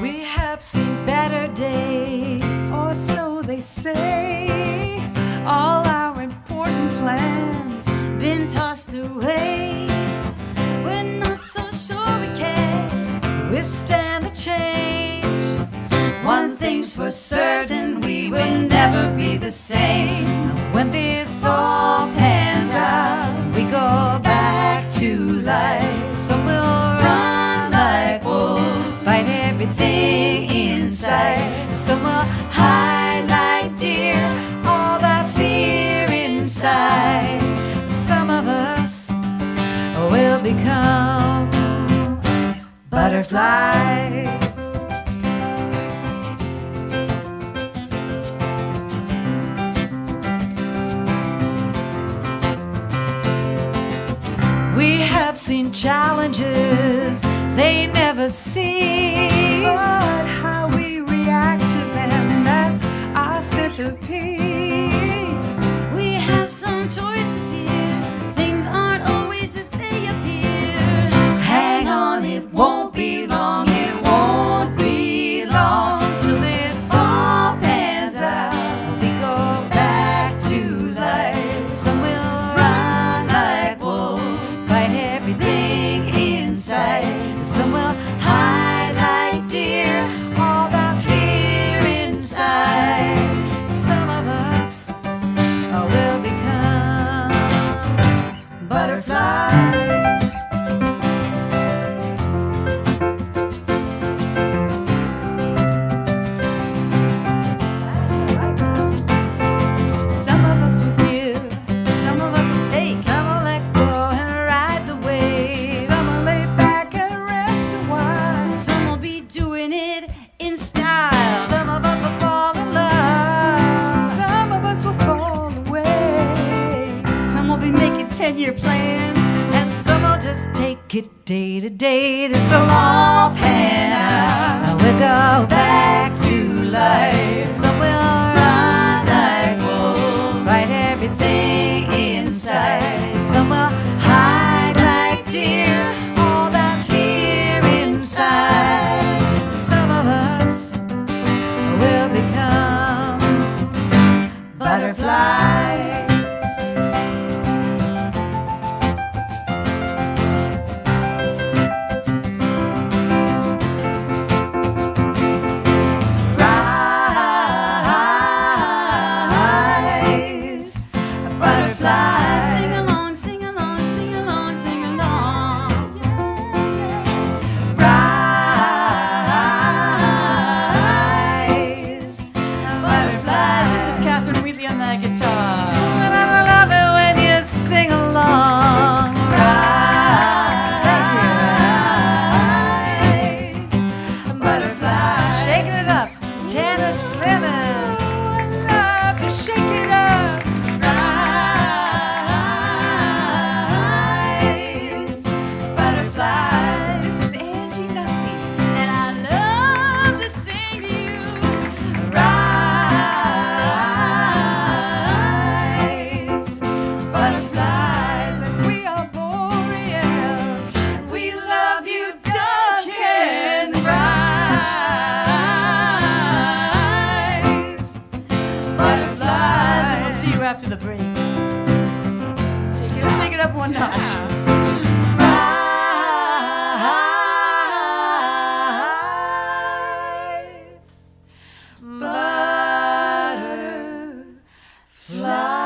We have seen better days. Or so they say. All our important plans. Been tossed away. We're not so sure we can Withstand the change. One thing's for certain, we will never be the same. When this all pans out, we go back to life. So we'll run like wolves, fight everything inside. So we'll hide like deer, all that fear inside. Some of us will become butterflies. have seen challenges, they never cease. But how we react to them, that's our centerpiece. We have some choices here. Things aren't always as they appear. Hang on, it won't be long, it won't be long till this all pans out. We go back to life. Some will run like wolves, fight everything inside. Some will hide like deer, all that fear inside. Some of us will become butterflies. Some of us will give, Some of us will take. Some will let go and ride the wave. some will lay back and rest a while. Some will be doing it in style. Some of us will fall in love. Some of us will fall away. Some will be making 10-year plans. And some will just take it day to day. This'll all pan out. Now we'll go back to life. Some will run like wolves, fight everything inside. Some will hide like deer, all that fear inside. Some of us will become butterflies. Rise, butterflies. Sing along, sing along, sing along, sing along. Rise, butterflies. This is Catherine Wheatley on the guitar. And I love it when you sing along. Rise, butterflies. Shaking it up, tennis slimming. Love to shake it up. Rise, butterflies. This is Angie Nussey. And I love to sing to you. Rise, butterflies. We are Boreal. We love you, Duncan. Rise, butterflies. We'll see you after the break. Let's take it up one notch. Rise, butterflies.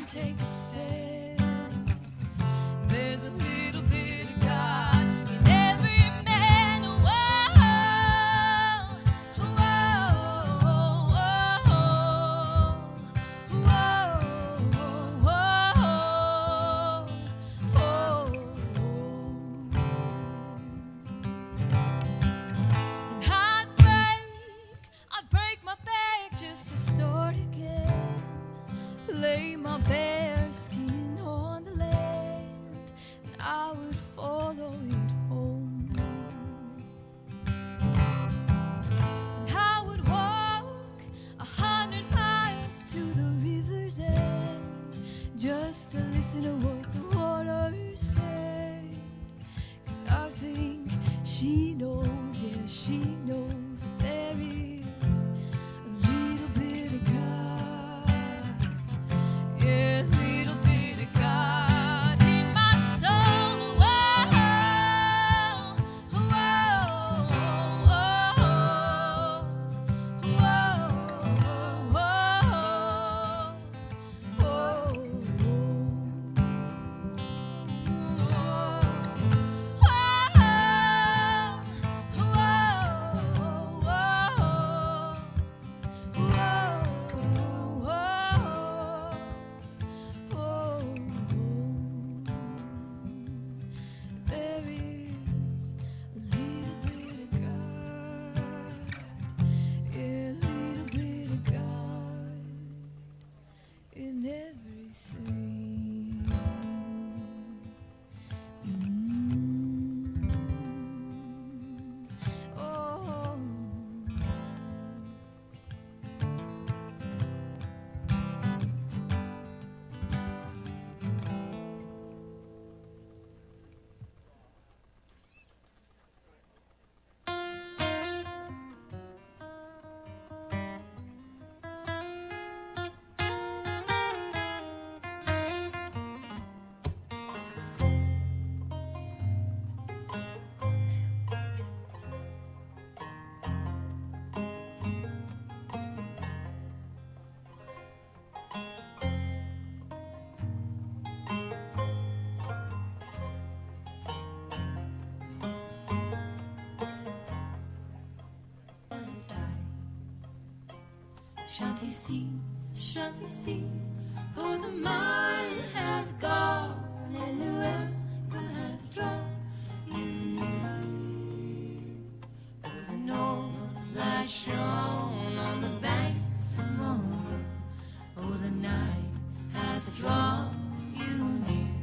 take a stand. There's a little bit of God in every man. Whoa, whoa, And I'd break my back just to start again. Lay my bare skin on the land, and I would follow it home. And I would walk 100 miles to the river's end, just to listen to what the water said. 'Cause I think she knows, yeah, she knows that there is a little bit of God. Yeah, a little bit of God in my soul. Whoa, whoa, there is a little bit of God. Yeah, a little bit of God in everything. Oh. Shanty sea, for the mile hath gone, and the welcome hath drawn you near. For the north light shone on the banks of Moon, oh, the night hath drawn you near.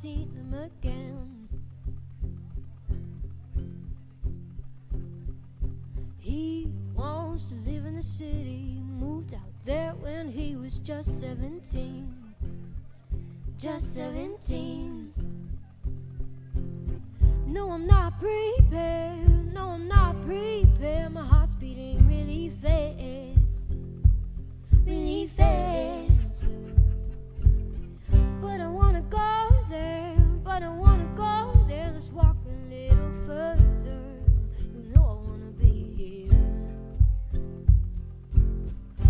seen him again. He wants to live in the city, moved out there when he was just 17. Just 17. No, I'm not prepared. No, I'm not prepared. My heart's beating really fast. Really fast. But I wanna go there. But I wanna go there. Let's walk a little further. You know I wanna be here.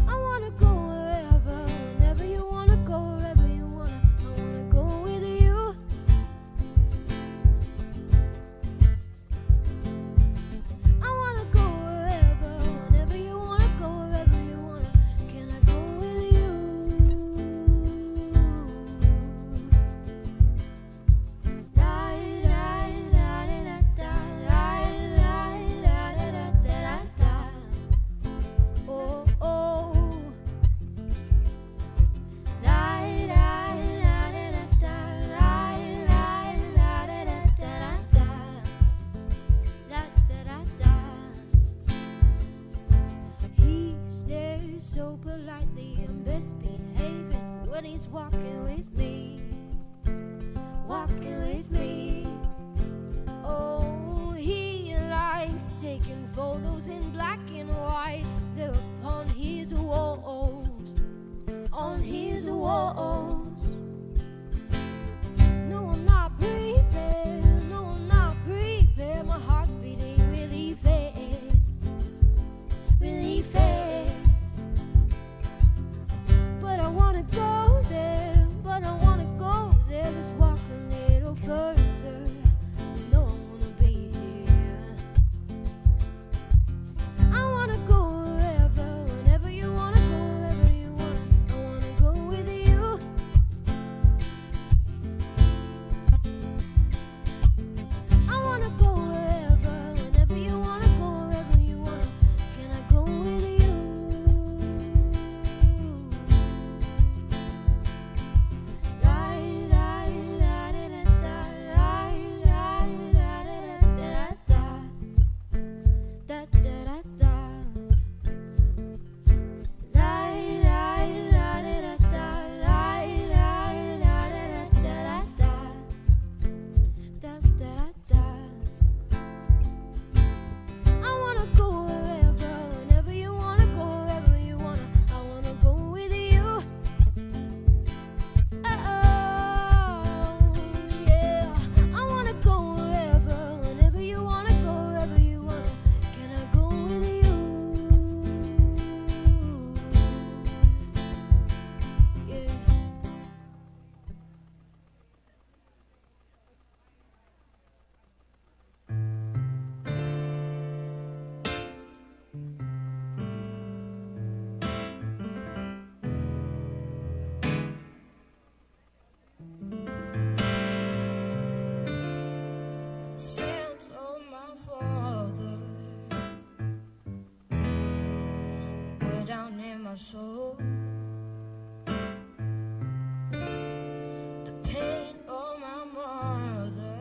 I wanna go wherever, whenever you wanna go, wherever you wanna. I wanna go with you. I wanna go wherever, whenever you wanna go, wherever you wanna. Can I go with you? Da da da da da da da da da da. Oh oh. Da da da da da da da da. He stares so politely and best behaving when he's walking with me. Walking with me. Oh, he likes taking photos in black and white. They're upon his walls. On his walls. No, I'm not prepared. No, I'm not prepared. My heart's beating really fast. Really fast. But I wanna go there. But I wanna go there. Let's walk a little further. You know I wanna be here. I wanna go wherever, whenever you wanna go, wherever you wanna. I wanna go with you. I wanna go wherever, whenever you wanna go, wherever you wanna. Can I go with you? Da da da da da da da da da da da. I wanna go wherever, whenever you wanna go, wherever you wanna. I wanna go with you. Oh, yeah. I wanna go wherever, whenever you wanna go, wherever you wanna. Can I go with you? Yeah. The sins of my father way down in my soul. The pain of my mother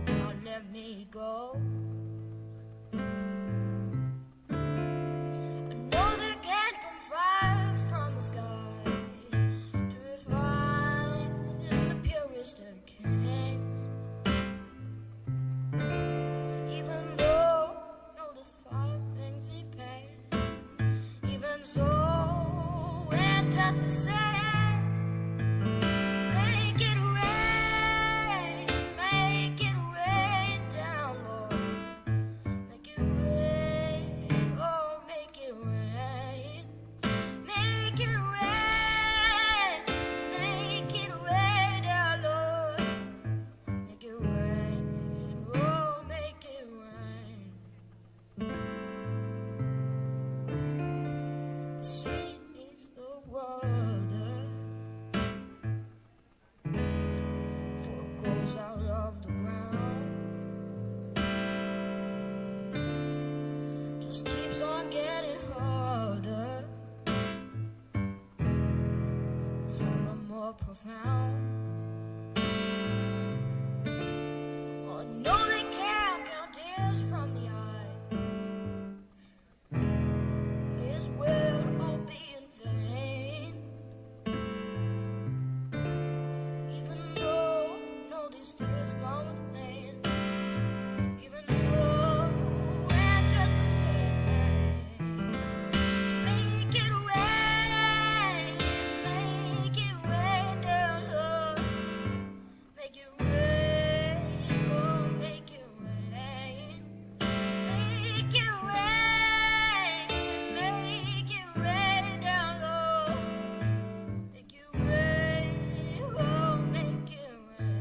won't let me go. I know they can't come fire from the sky to refine the purest of kings. Even though I know this fire brings me pain, even so, and just the same, make it rain down, Lord. Make it rain, oh, make it rain. Make it rain, dear Lord. Make it rain, oh, make it rain. The sea needs the water. gone with the wind. Even so, and just the same, make it rain down, Lord. Make it rain, oh, make it rain. Make it rain down, Lord. Make it rain, oh, make it rain.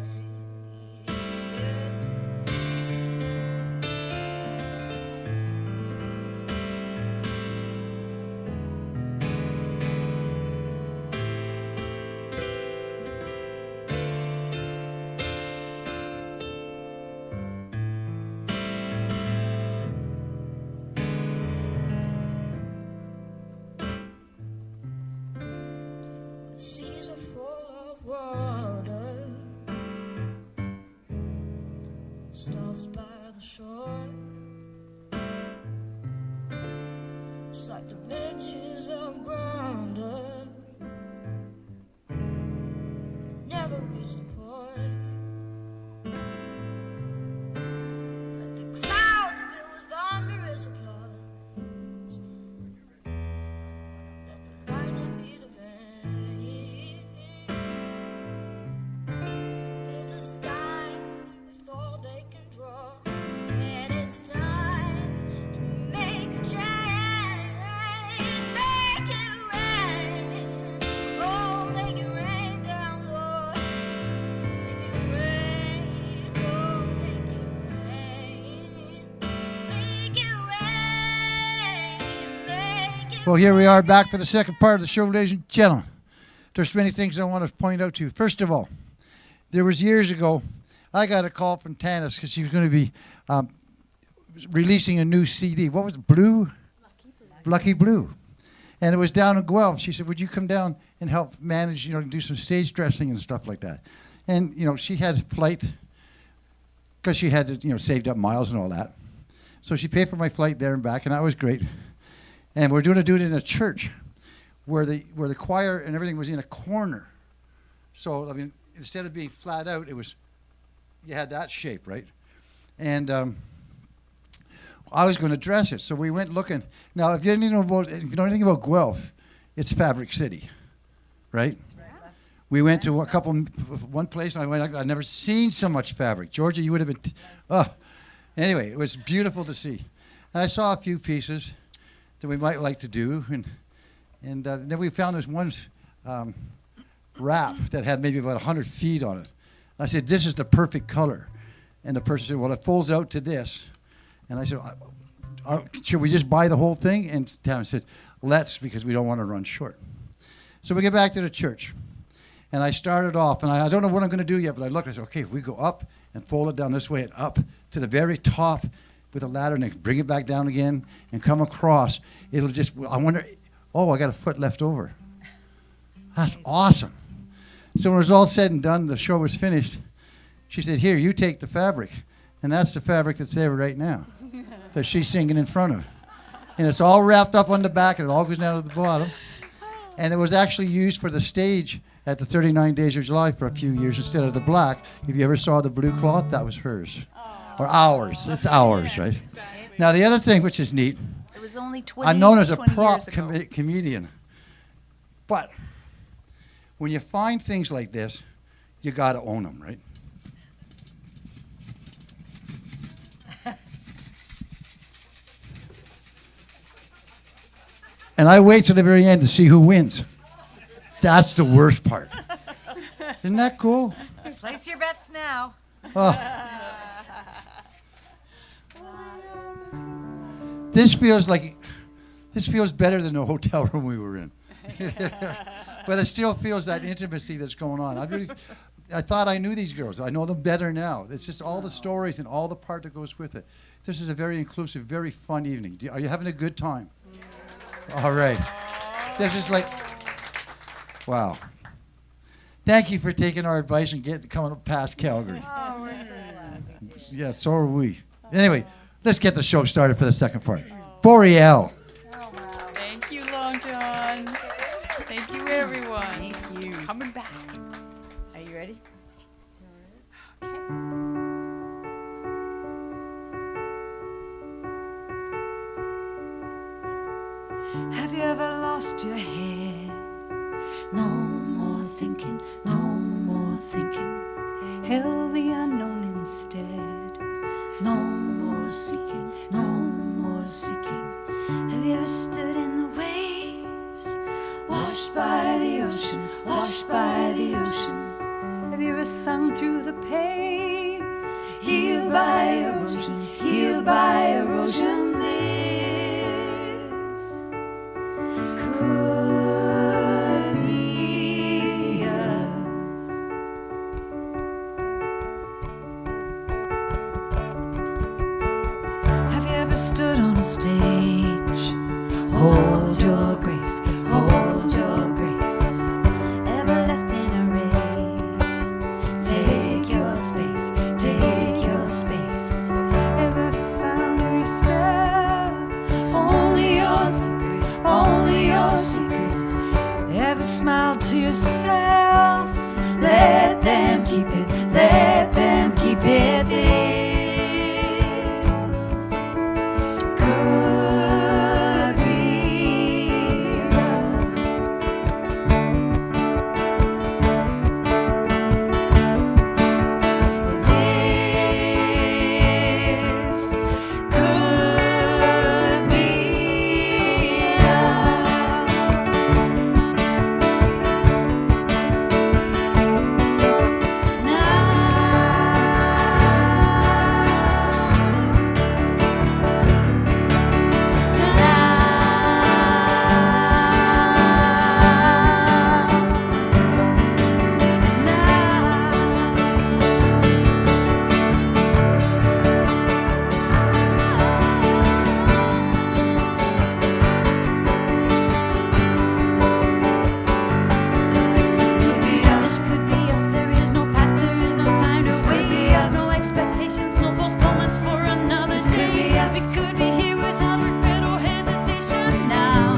The seas are full of water, stops by the shore. It's like the riches of grandeur never reach the point. Let the clouds fill with unmerciful applause. Let the lightning be the vein. Fill the sky with all they can draw. And it's time to make a change. Make it rain. Oh, make it rain down, Lord. Make it rain. Oh, make it rain. Make it rain. Make it Well, here we are back for the second part of the show, ladies and gentlemen. There's many things I want to point out to you. First of all, there was years ago, I got a call from Tanis because she was going to be releasing a new CD. What was it? Blue? Lucky Blue. And it was down in Guelph. She said, would you come down and help manage, do some stage dressing and stuff like that? And, she had a flight because she had to, saved up miles and all that. So she paid for my flight there and back, and that was great. And we're going to do it in a church where the choir and everything was in a corner. So, instead of being flat out, you had that shape, right? And I was going to dress it. So we went looking. Now, if you know anything about Guelph, it's Fabric City, right? We went to one place, and I'd never seen so much fabric. Georgia, you would have been, Anyway, it was beautiful to see. And I saw a few pieces that we might like to do. And then we found this one wrap that had maybe about 100 feet on it. I said, this is the perfect color. And the person said, well, it folds out to this. And I said, should we just buy the whole thing? And Tam said, let's, because we don't want to run short. So we get back to the church. And I started off, and I don't know what I'm going to do yet, but I looked and I said, okay, if we go up and fold it down this way and up to the very top with a ladder, and then bring it back down again and come across, it'll just, I wonder, I got a foot left over. That's awesome. So when it was all said and done, the show was finished, she said, here, you take the fabric. And that's the fabric that's there right now that she's singing in front of. And it's all wrapped up on the back, and it all goes down to the bottom. And it was actually used for the stage at the 39 Days of July for a few years instead of the black. If you ever saw the blue cloth, that was hers. Or ours. It's ours, right? Now, the other thing, which is neat, It was only 20 I'm known as a 20 prop years ago. comedian. But when you find things like this, you got to own them, right? And I wait till the very end to see who wins. That's the worst part. Isn't that cool? Place your bets now. This feels better than the hotel room we were in. But it still feels that intimacy that's going on. I thought I knew these girls. I know them better now. It's just all the stories and all the part that goes with it. This is a very inclusive, very fun evening. Are you having a good time? All right. This is like, wow. Thank you for taking our advice and coming up past Calgary. Oh, we're so glad. Yeah, so are we. Anyway, let's get the show started for the second part. Boreal. Thank you, Long John. Thank you, everyone. Thank you. Coming back. Are you ready? Okay. lost your head. No more thinking, no more thinking. Hail the unknown instead. No more seeking, no more seeking. Have you ever stood in the waves, washed by the ocean, washed by the ocean? Have you ever sung through the pain? Healed by erosion, healed by erosion. This could be us. Have you ever stood on a stage? Hold your grace, hold your grace. Ever left in a rage? Take your space, take your space. Ever sung yourself? Only your secret, only your secret. Ever smile to yourself? Let them keep it, let them keep it. This could be us. This could be us. This could be us. There is no past, there is no time to wait. be Got us. no expectations, no postponements for another could day. be us. We could be here without regret or hesitation now.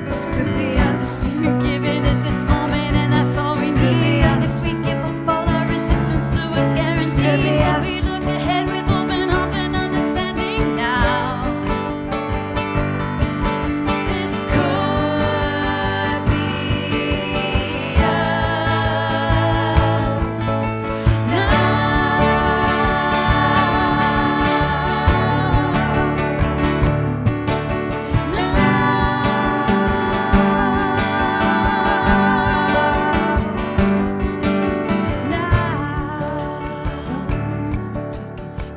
This could be us. We're giving is this moment, and that's all we This could be need. us. If we give up all our resistance to what's guaranteed, could be us. we look ahead with open hearts and understanding now. This could be us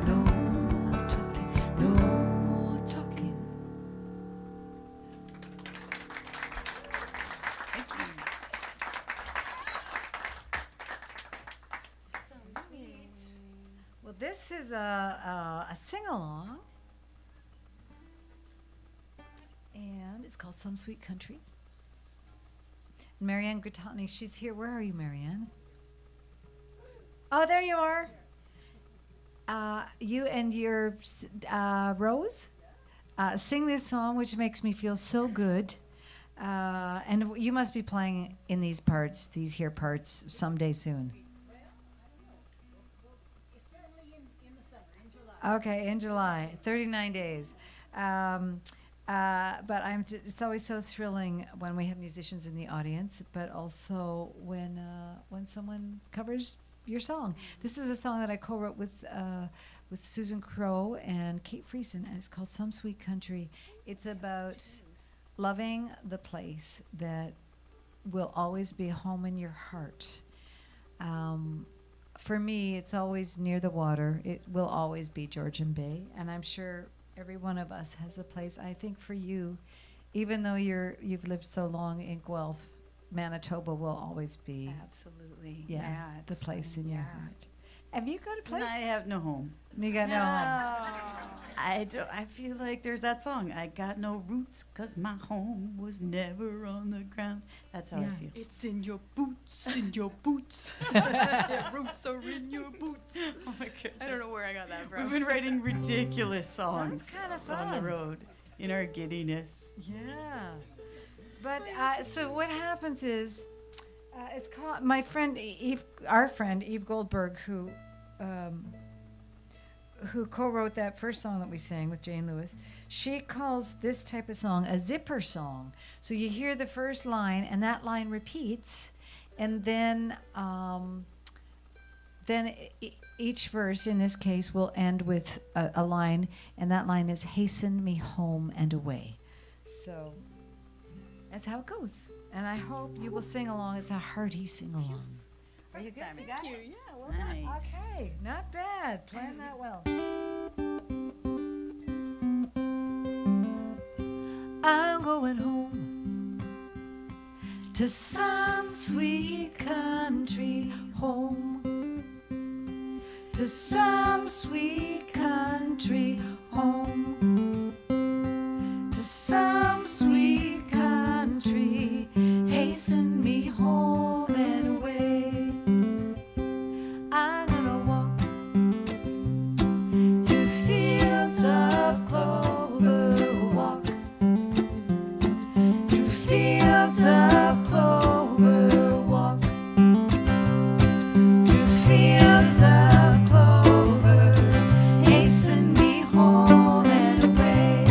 No more talking, no more talking. Well, this is a sing along, and it's called Some Sweet Country. Marianne Gratani, she's here. Where are you, Marianne? Oh, there you are. You and your Rose sing this song, which makes me feel so good. And you must be playing in these parts, these here parts, someday soon. Okay, in July, 39 days. But it's always so thrilling when we have musicians in the audience, but also when someone covers your song. This is a song that I co-wrote with Susan Crowe and Kate Friesen, and it's called Some Sweet Country. It's about loving the place that will always be home in your heart. For me, it's always near the water. It will always be Georgian Bay, and I'm sure every one of us has a place. I think for you, even though you've lived so long in Guelph, Manitoba will always be Absolutely. the it's place fun, in your yeah. heart. Have you got a place? I have no home. You got no home. I feel like there's that song. I got no roots 'cause my home was never on the ground. That's how I Yeah. feel. It's in your boots, in your boots. Your roots are in your boots. Oh my God. I don't know where I got that from. We've been writing ridiculous songs kinda on the fun. road in our giddiness. Yeah. But so what happens is, it's called my friend Eve, our friend Eve Goldberg, who co-wrote that first song that we sang with Jane Lewis, she calls this type of song a zipper song. So you hear the first line, and that line repeats, and then each verse in this case will end with a line, and that line is "Hasten me home and away." So that's how it goes, and I hope you will sing along. It's a hearty sing along. Are you good? You got it? Yeah, well Nice. Okay, not bad. Playing that well. I'm going home to some sweet country home, to some sweet country home, to some sweet country. Hasten me home and away. I'm gonna walk through fields of clover, walk through fields of clover, walk through fields of clover. Hasten me home and away.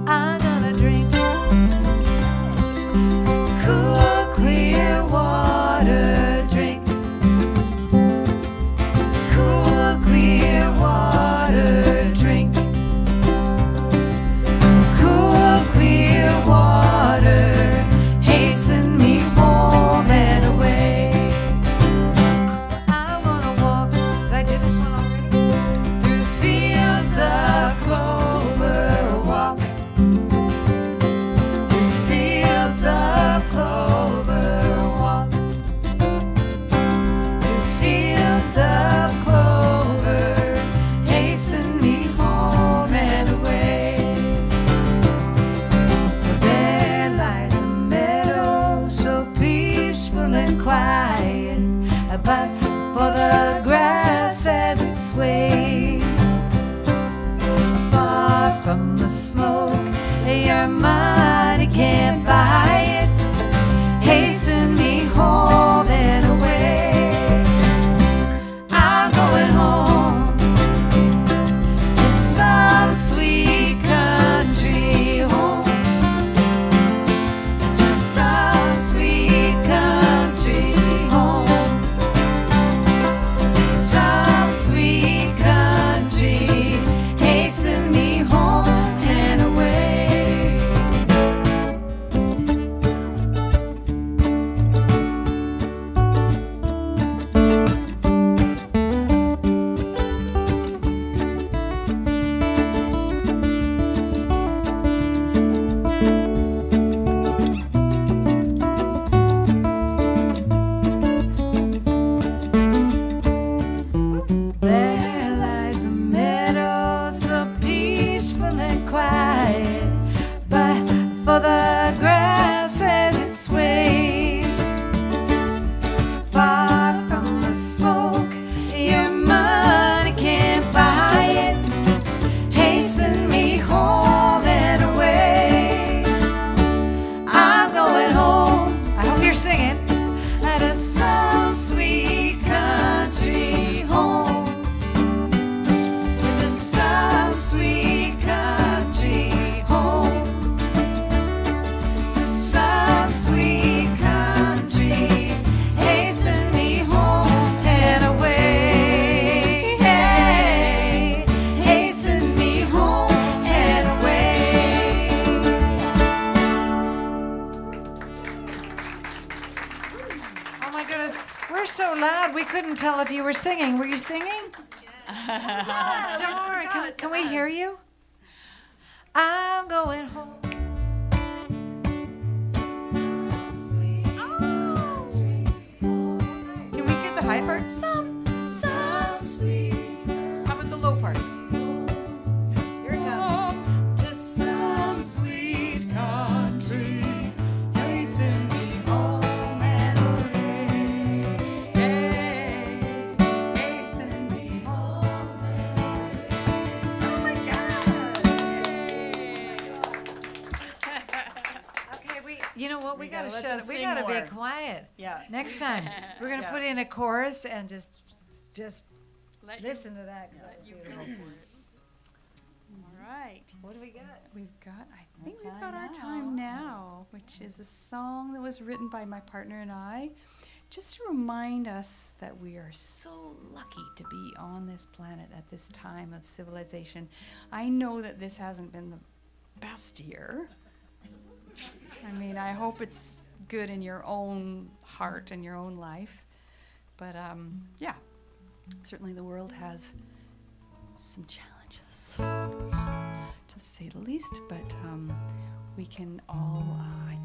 I'm gonna drink cool, clear water, drink cool, clear water, drink cool, clear water. Hasten me home and away. I wanna walk. Did I do this one already? Through fields of clover, walk through fields of clover, walk through fields of clover. Hasten me home and away. Well, there lies a meadow so peaceful and quiet, but for the grass as it sways, far from the smoke, your money can't buy it. Hasten me home and away. I'm going home to some sweet country home, to some sweet country home, to some sweet country. Hasten me home and away. There lies a meadow so peaceful and quiet, but for the grass as it sways, far from the smoke, your money can't buy it. Hasten me home and away. I'm going home. I hope you're singing. To some sweet country home, to some sweet country home, to some sweet country. Hasten me home and away. Hey, hasten me home and away. Oh my goodness, we're so loud we couldn't tell if you were singing. Were you singing? Yeah. Darn, can we hear you? I'm going home. Can we get the high part? Some sweet. How about the low part? Here it comes. To some sweet country, hasten me home and away. Hey, hasten me home and away. Oh my God! Okay, you know what? We gotta gotta let shut them it. We sing gotta be more. quiet. Yeah. Next time, we're gonna Yeah. put in a chorus and just Listen to that. 'Cause that was You go beautiful. for it. All right. What do we got? I think we've Time got our Now. time now, which is a song that was written by my partner and I, just to remind us that we are so lucky to be on this planet at this time of civilization. I know that this hasn't been the best year. I mean, I hope it's good in your own heart and your own life. But yeah, certainly the world has some challenges, to say the least. But we can all, I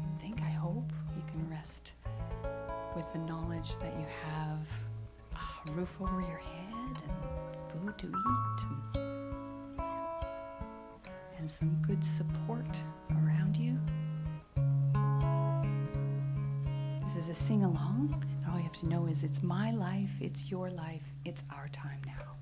hope, you can rest with the knowledge that you have a roof over your head and food to eat and some good support around you. This is a sing-along. All you have to know is it's my life, it's your life, it's our time now.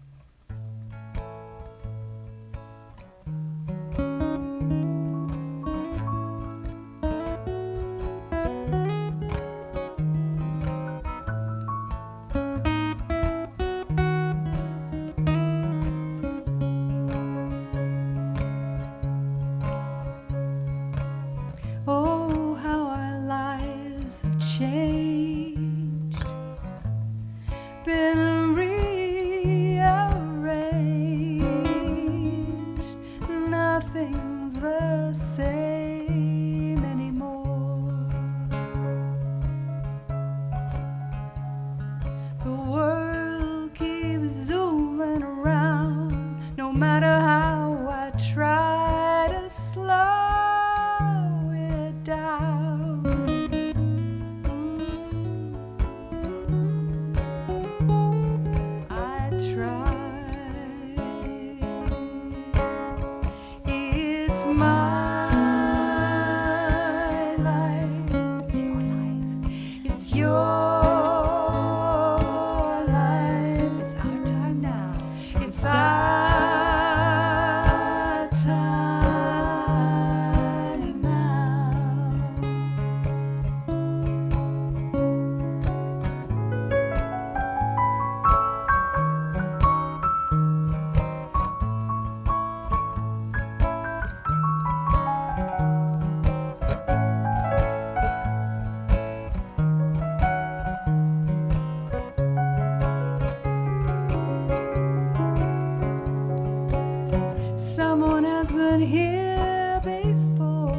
Oh, how our lives have changed, been rearranged. Nothing's the same anymore. The world keeps zooming around, no matter how I try to slow it down. I try. It's my life. It's your life. It's your life. It's our time now. It's our time now. Someone has been here before,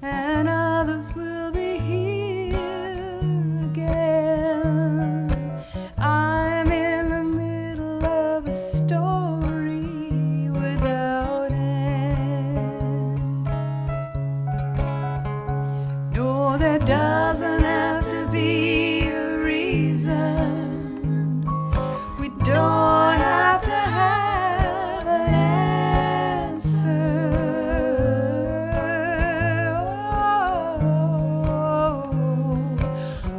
and others will be here again. I'm in the middle of a story without end. No, there doesn't have to be a reason. We don't have to have an answer.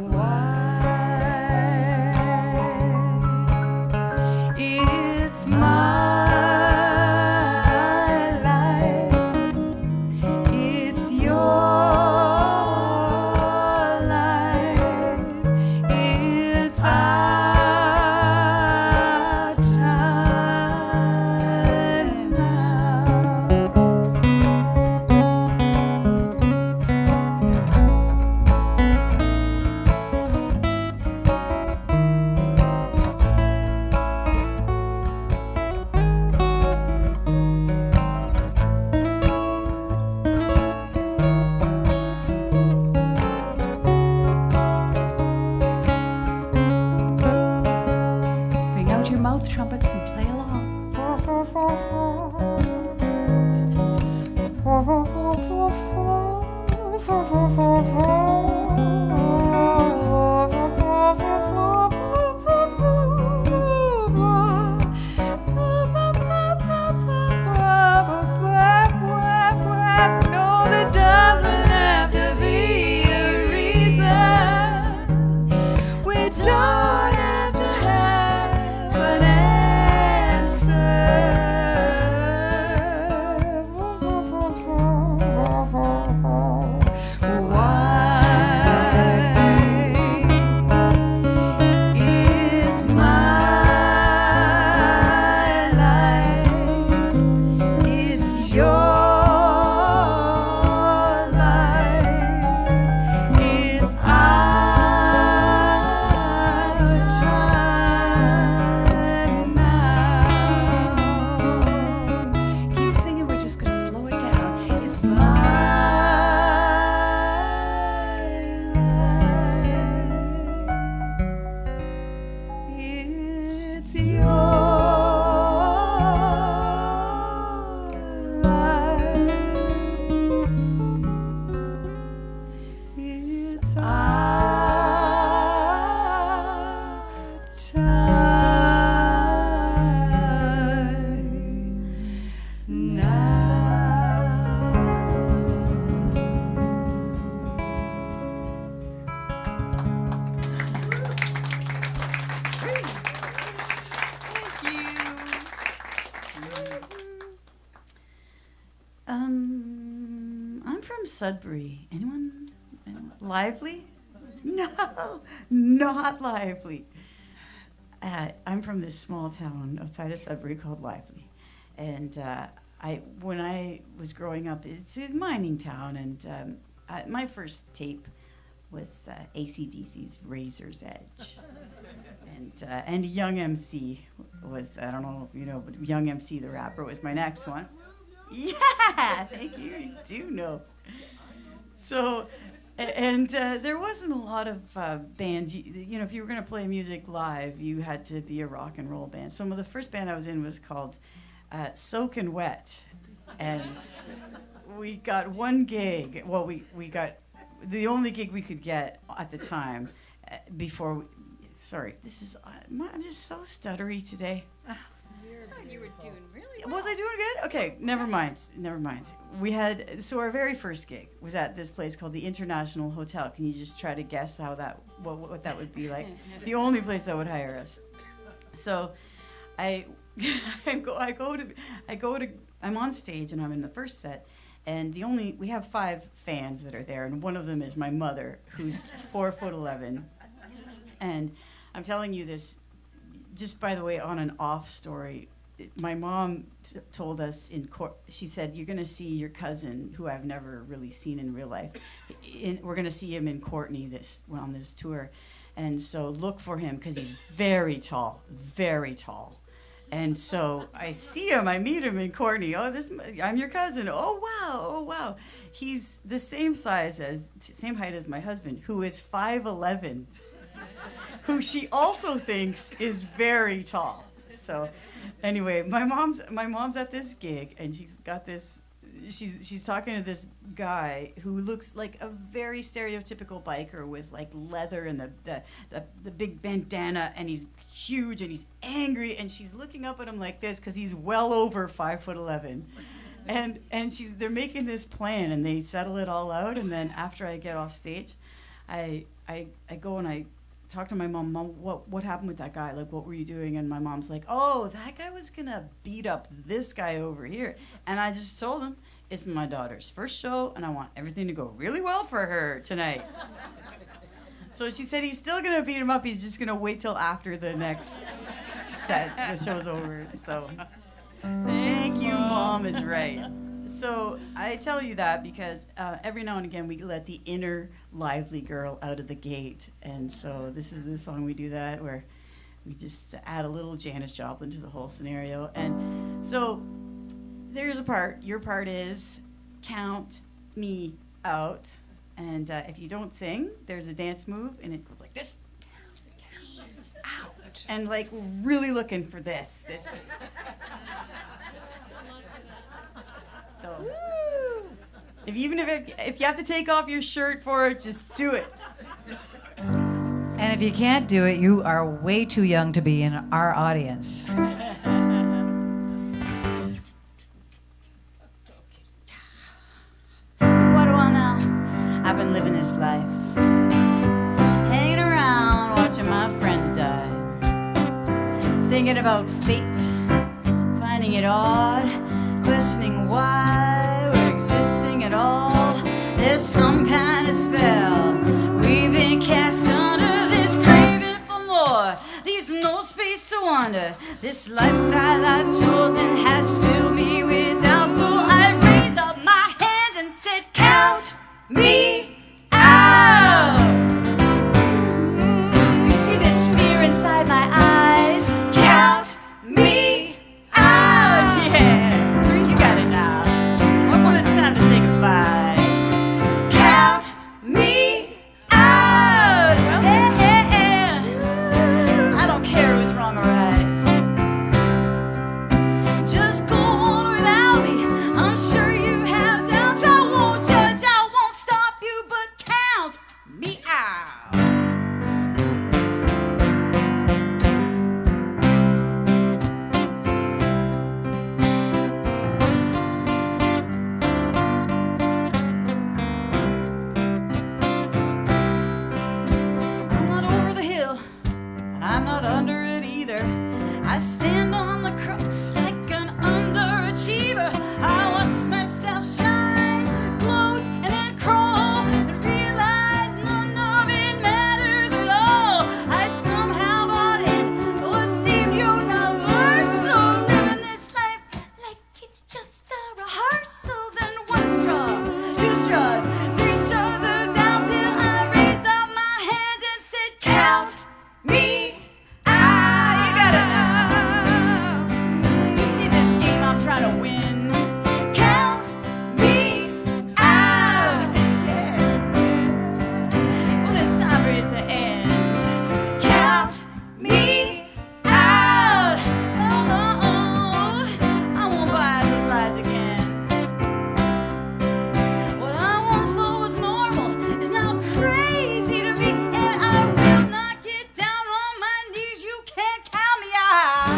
Why? It's my life. It's your life. It's our time now. Bring out your mouth trumpets and play along. No, there doesn't have to be a reason. We don't have to have an answer. Why? it's your life. It's our time now. I'm from Sudbury. Anyone? Lively? No, not Lively. I'm from this small town outside of Sudbury called Lively, and when I was growing up, it's a mining town, and my first tape was AC/DC's Razor's Edge. And Young MC was, I don't know if you know, but Young MC the rapper was my next one. Yeah, thank you. You do know. So, and there wasn't a lot of bands. You know, if you were going to play music live, you had to be a rock and roll band. Some of the first band I was in was called Soakin' Wet, and we got one gig. Well, we got the only gig we could get at the time before. Sorry, I'm just so stuttery today. You were doing really Was I doing good? Okay, never mind. We had, so our very first gig was at this place called the International Hotel. Can you just try to guess how what that would be like? The only place that would hire us. So I'm on stage and I'm in the first set, and we have 5 fans that are there, and one of them is my mother, who's 4'11", and I'm telling you this, just by the way, on an off story. My mom told us in court, she said, you're going to see your cousin, who I've never really seen in real life. We're going to see him in Courtney on this tour. And so look for him because he's very tall, very tall. And so I see him, I meet him in Courtney. Oh, I'm your cousin. Oh, wow. He's the same height as my husband, who is 5'11", who she also thinks is very tall. So anyway, my mom's at this gig, and she's got this. She's talking to this guy who looks like a very stereotypical biker with like leather and the big bandana, and he's huge and he's angry, and she's looking up at him like this because he's well over 5'11", and they're making this plan, and they settle it all out, and then after I get off stage, I go and I talk to my mom, what happened with that guy? Like, what were you doing? And my mom's like, oh, that guy was going to beat up this guy over here. And I just told him, it's my daughter's first show, and I want everything to go really well for her tonight. So she said he's still going to beat him up. He's just going to wait till after the next set. The show's over. So thank you, Mom is right. So I tell you that because every now and again we let the inner lively girl out of the gate, and so this is the song we do that where we just add a little Janis Joplin to the whole scenario. And so there's a part. Your part is count me out, and if you don't sing, there's a dance move, and it goes like this. Out. And like really looking for this. So, if you have to take off your shirt for it, just do it. And if you can't do it, you are way too young to be in our audience. For quite a while now, I've been living this life, hanging around, watching my friends die, thinking about fate, finding it odd, questioning why we're existing at all. There's some kind of spell we've been cast under. This craving for more leaves no space to wander. This lifestyle I've chosen has filled me with doubt. So I raised up my hands and said, count me out. You see this fear inside my eyes. Count me out. Yeah. You got it now. Well, it's time to say goodbye. Count me out. Yeah. I don't care who's wrong or right. not under it either. I stand on the crux like an underachiever. I watch myself shine, float, and then crawl, and realize none of it matters at all. I somehow bought in what seemed universal, living this life like it's just a rehearsal. Then one straw, two straws, three straws down till I raised up my hands and said, "Count me out." You gotta know. You see this game I'm trying to win. Count me out. Yeah. Well, it's time for it to end. Count me out. I won't buy those lies again. What I once thought was normal is now crazy to me, and I will not get down on my knees. You can't count me out.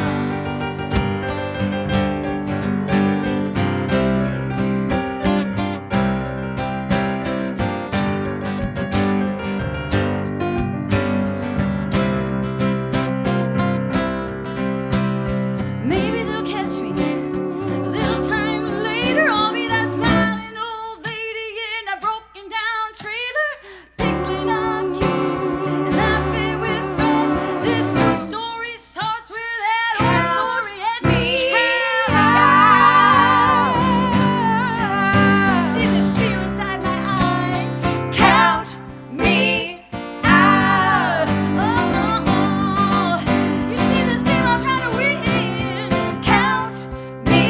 Maybe they'll catch me a little time later. I'll be that smiling old lady in a broken down trailer, pickling up keys and laughing with friends. This new story starts where that old story ends. See this fear inside my eyes. Count me out. You see this game I'm trying to win. Count me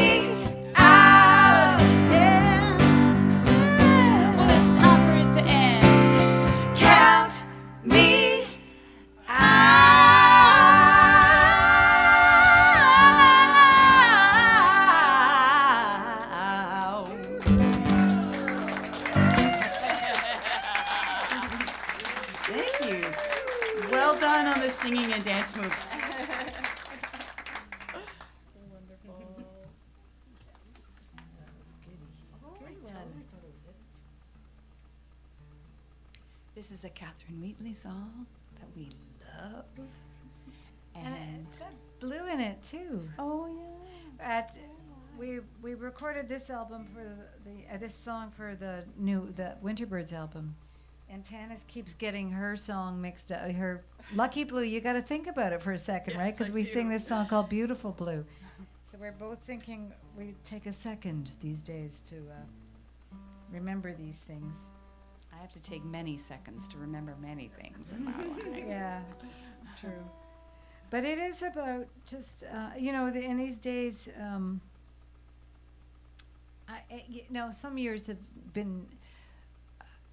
out. Yeah. Well, it's time for it to end. Count me out. Thank you. Well done on the singing and dance moves. This is a Catherine Wheatley song that we love. And it's got blue in it too. Oh yeah. We recorded this album for this song for the Winterbirds album, and Tanis keeps getting her song mixed up. Her Lucky Blue. You got to think about it for a second, right? Because we sing this song called Beautiful Blue. So we're both thinking we take a second these days to remember these things. I have to take many seconds to remember many things in my life. Yeah, true. But it is about just in these days. Some years have been.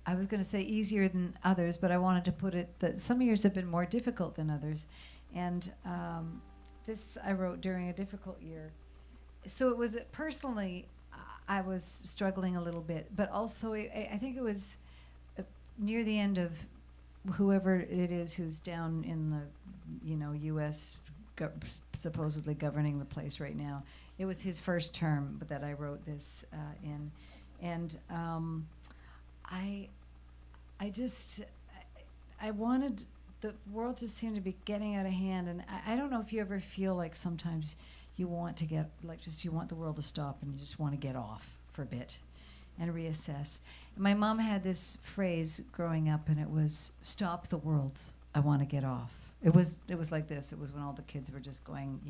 I was going to say easier than others, but I wanted to put it that some years have been more difficult than others, and this I wrote during a difficult year. So it was personally, I was struggling a little bit, but also I think it was near the end of whoever it is who's down in the, U.S. Supposedly governing the place right now. It was his first term, but that I wrote this in, and I wanted the world just seemed to be getting out of hand, and I don't know if you ever feel like sometimes you want to get you want the world to stop and you just want to get off for a bit and reassess. And my mom had this phrase growing up, and it was, "Stop the world, I want to get off." It was like this. It was when all the kids were just going,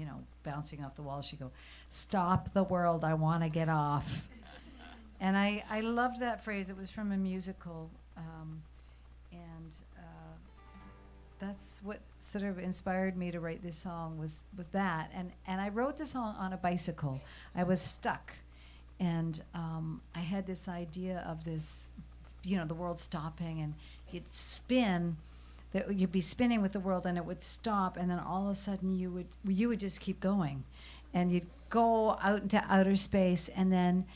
bouncing off the wall. She'd go, "Stop the world, I want to get off." And I loved that phrase. It was from a musical, and that's what sort of inspired me to write this song was that. And I wrote the song on a bicycle. I was stuck, and I had this idea of this, the world stopping, and you'd spin. That you'd be spinning with the world, and it would stop, and then all of a sudden you would just keep going, and you'd go out into outer space, and then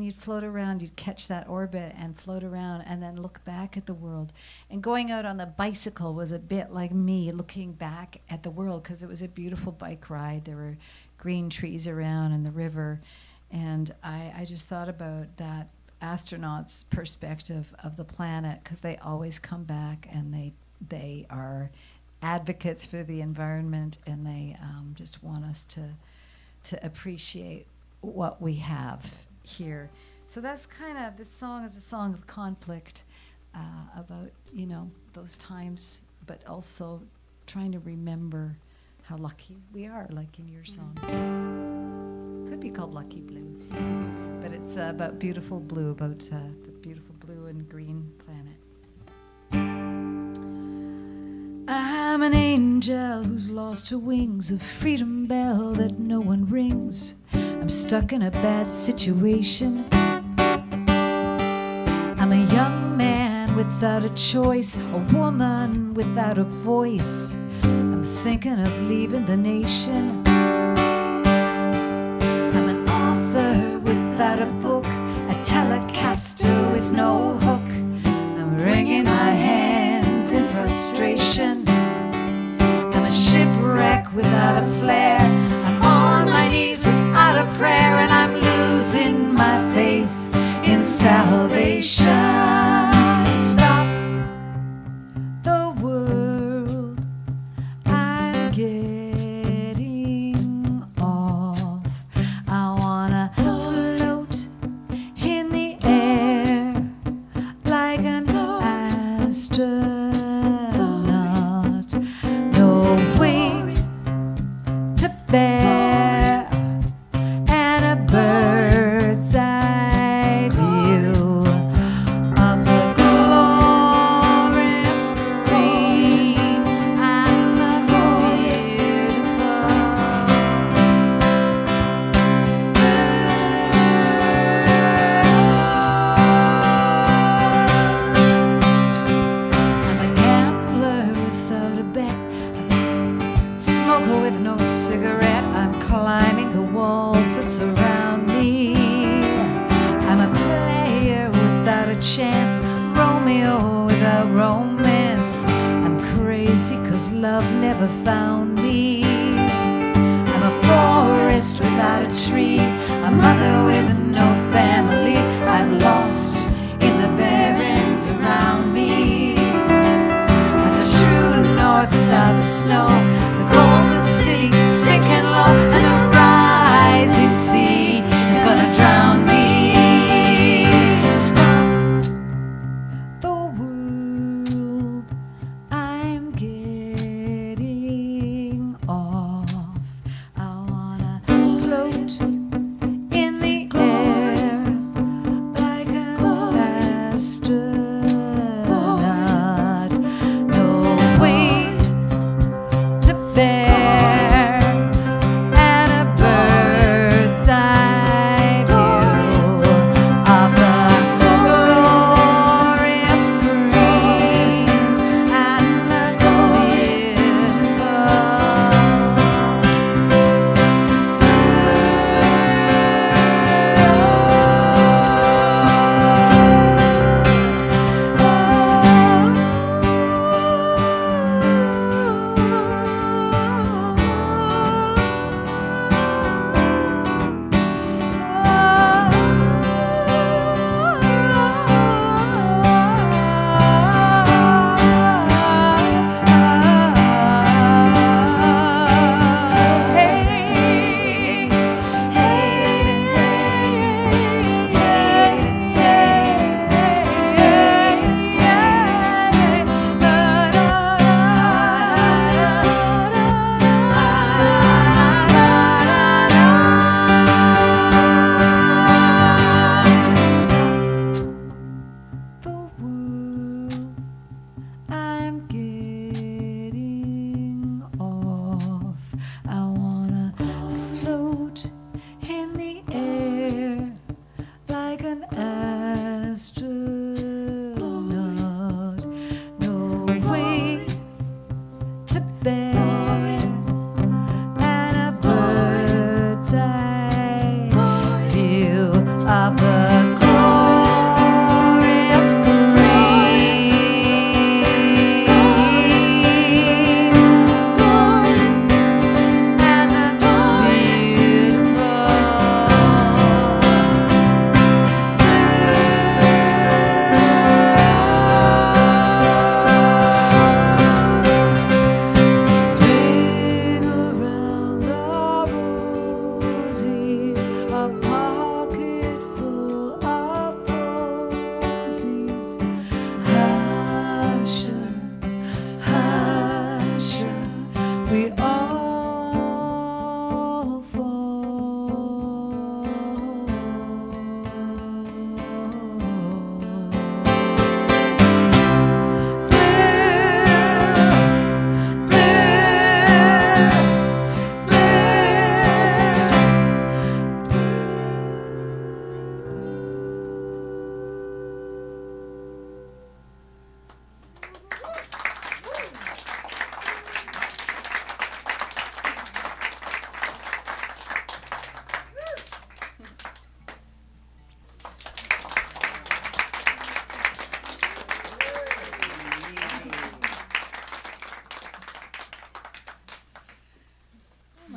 you'd float around. You'd catch that orbit and float around, and then look back at the world. And going out on the bicycle was a bit like me looking back at the world, because it was a beautiful bike ride. There were green trees around and the river, and I just thought about that astronaut's perspective of the planet, because they always come back, and they are advocates for the environment, and they just want us to appreciate what we have here. So that's kind of, this song is a song of conflict about, you know, those times, but also trying to remember how lucky we are, like in your song. Could be called Lucky Blue, but it's about beautiful blue, about the beautiful blue and green planet. I'm an angel who's lost her wings, a freedom bell that no one rings. I'm stuck in a bad situation. I'm a young man without a choice, a woman without a voice. I'm thinking of leaving the nation. I'm an author without a book, a telecaster with no hook. I'm wringing my hands in frustration. I'm a shipwreck without a flare. I'm on my knees without a prayer, and I'm losing my faith in salvation. Stop the world, I'm getting off. I wanna float in the air like an astronaut. No weight to bear and a bird's eye view of the glorious green and the beautiful. I'm a gambler without a bet, smoker with no cigarette. I'm climbing the walls that surround me. I'm a player without a chance, Romeo without romance. I'm crazy 'cause love never found me. I'm a forest without a tree, a mother with no family. I'm lost in the barrens around me. I'm the true north without the snow, the golden city sinking low, and the rising sea is gonna drown me. Stop the world, I'm getting off. I wanna float in the air like an astronaut. No weight to bear and a bird's eye view of the glorious green and the beautiful.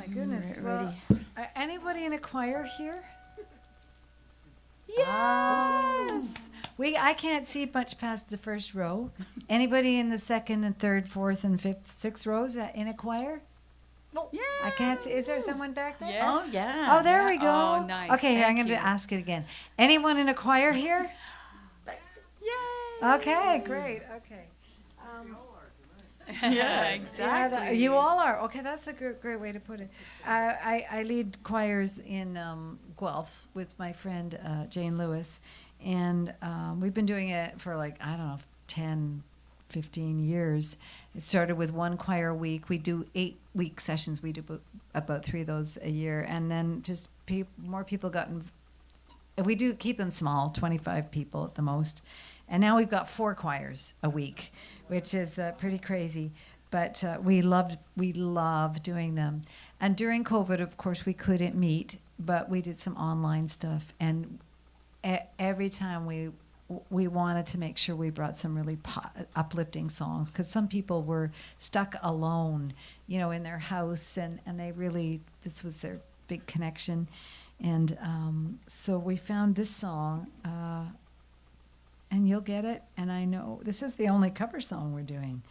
my goodness. Right, Well, anybody in a choir here? Yes. I can't see much past the first row. Anybody in the second and third, fourth and fifth, sixth rows in a choir? No. I can't see. Is there someone back there? Yes. Oh, yeah. Oh, there we go. Oh, nice. Okay, I'm Thank going to you. ask it again. Anyone in a choir here? Yay. Okay, great. Okay. Yeah, Yeah, exactly. you all are. Okay, that's a great way to put it. I lead choirs in Guelph with my friend Jane Lewis, and we've been doing it for like, I don't know, 10, 15 years. It started with one choir a week. We do 8-week sessions. We do about 3 of those a year, and then just more people got we do keep them small, 25 people at the most. And now we've got 4 choirs a week, which is pretty crazy. But we love doing them. And during COVID, of course, we couldn't meet, but we did some online stuff. And every time we wanted to make sure we brought some really uplifting songs, because some people were stuck alone, in their house, and this was their big connection. And so we found this song, and you'll get it. And I know this is the only cover song we're doing.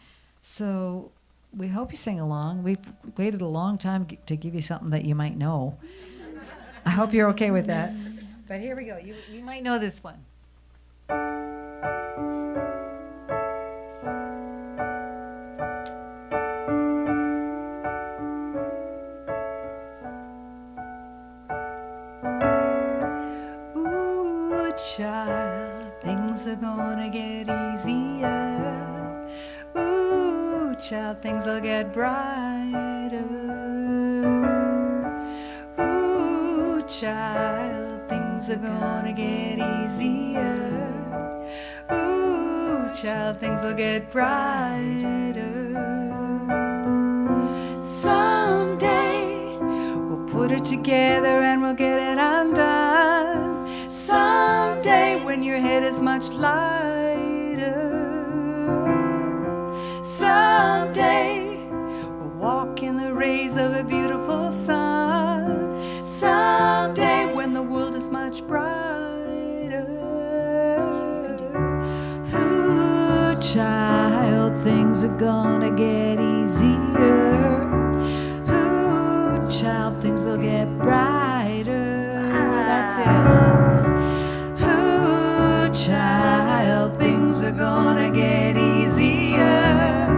So we hope you sing along. We've waited a long time to give you something that you might know. I hope you're okay with that. But here we go. You might know this one. Ooh, child, things are gonna get easier. Ooh, child, things will get brighter. Ooh, child, things are gonna get easier. Ooh, child, things will get brighter. Someday we'll put it together and we'll get it undone. Someday when your head is much lighter. Someday we'll walk in the rays of a beautiful sun. Someday when the world is much brighter. Ooh, child, things are gonna get easier. Ooh, child, things will get brighter. That's it. Ooh, child, things are gonna get easier.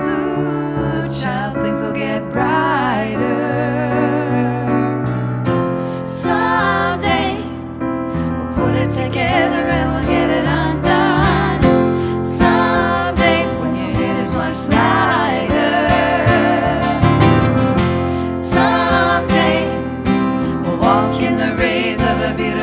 Ooh, child, things will get brighter. Someday we'll put it together and we'll get it undone. Someday when your head is much lighter. Someday we'll walk in the rays of a beautiful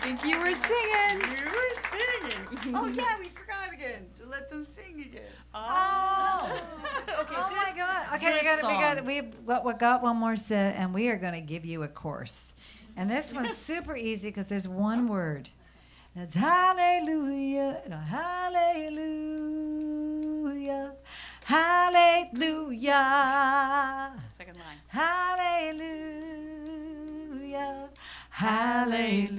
think you were singing. You were singing. Oh yeah, we forgot again to let them sing again. Oh. Okay. Oh this- my God. Okay, this we got one more set, and we are going to give you a course. And this one's super easy because there's one word. It's hallelujah, no, hallelujah, hallelujah, Second line. hallelujah, hallelujah.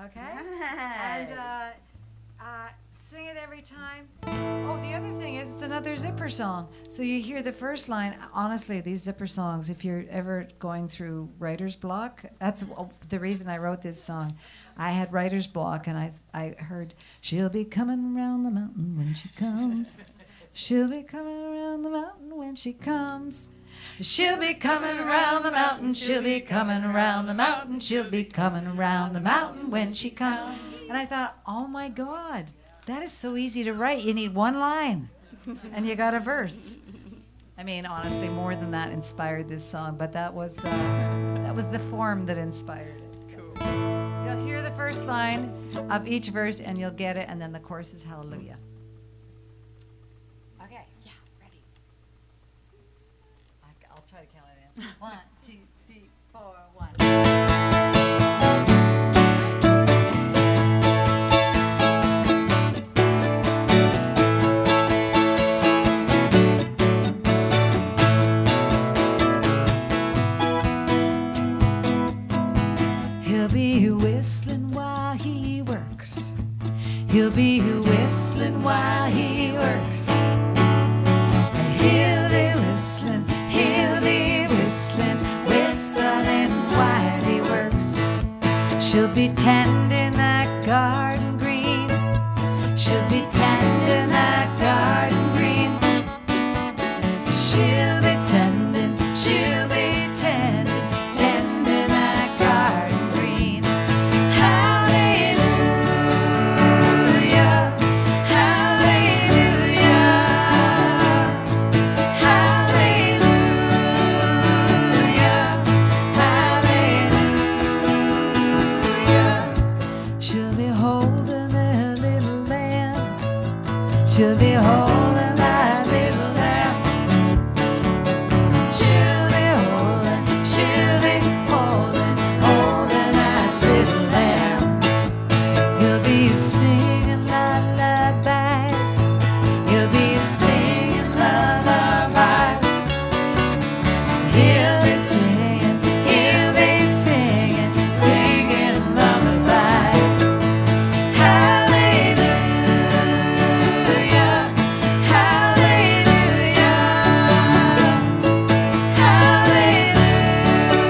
Okay? And sing it every time. Oh, the other thing is it's another zipper song. So you hear the first line. Honestly, these zipper songs, if you're ever going through writer's block, that's the reason I wrote this song. I had writer's block, and I heard, she'll be coming around the mountain when she comes. She'll be coming around the mountain when she comes. She'll be coming around the mountain. She'll be coming around the mountain. She'll be coming around the mountain when she comes. And I thought, oh my God, that is so easy to write. You need one line, and you got a verse. I mean, honestly, more than that inspired this song, but that was the form that inspired it. So. You'll hear the first line of each verse, and you'll get it, and then the chorus is hallelujah. Okay. Yeah, ready. I'll try to count it in. 1, 2, 3, 4, 1. He'll be whistling while he works. He'll be whistling while he works. He'll be whistling, whistling while he works. She'll be tending that garden green. She'll be tending that garden green. She'll be tending, tending that garden green. Hallelujah, hallelujah, hallelujah, hallelujah. She'll be holding that little lamb. She'll be holding that little lamb. She'll be holding that little lamb. He'll be singing lullabies. He'll be singing lullabies. He'll be singing, singing lullabies. Hallelujah, hallelujah, hallelujah.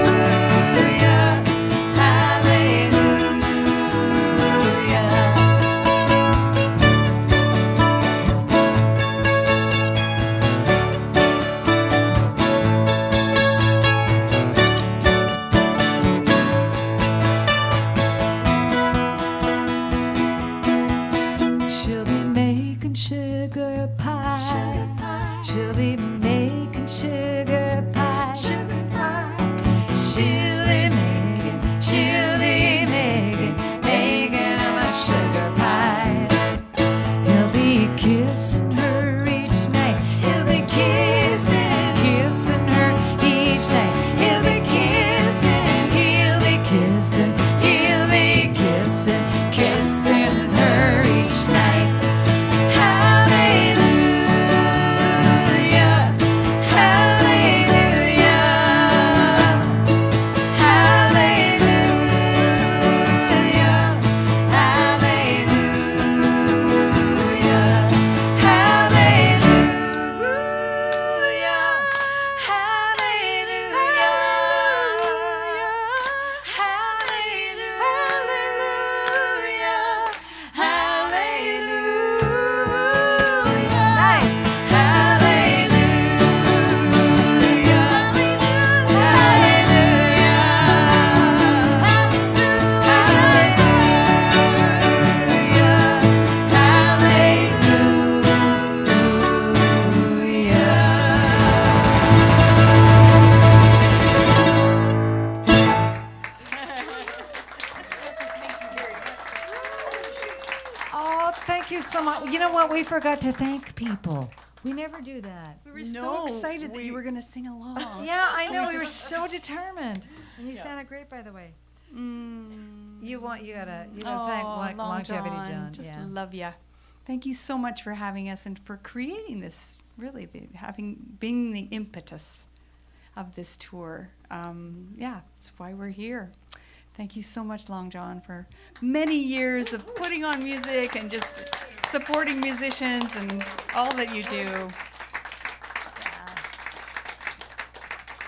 we forgot to thank people. We never do that. We were so excited that you were going to sing along. Yeah, I know. We were so determined. And you sounded great, by the way. You gotta thank Longevity John. Just love ya. Thank you so much for having us and for creating this. Really, being the impetus of this tour. That's why we're here. Thank you so much, Long John, for many years of putting on music and just supporting musicians and all that you do.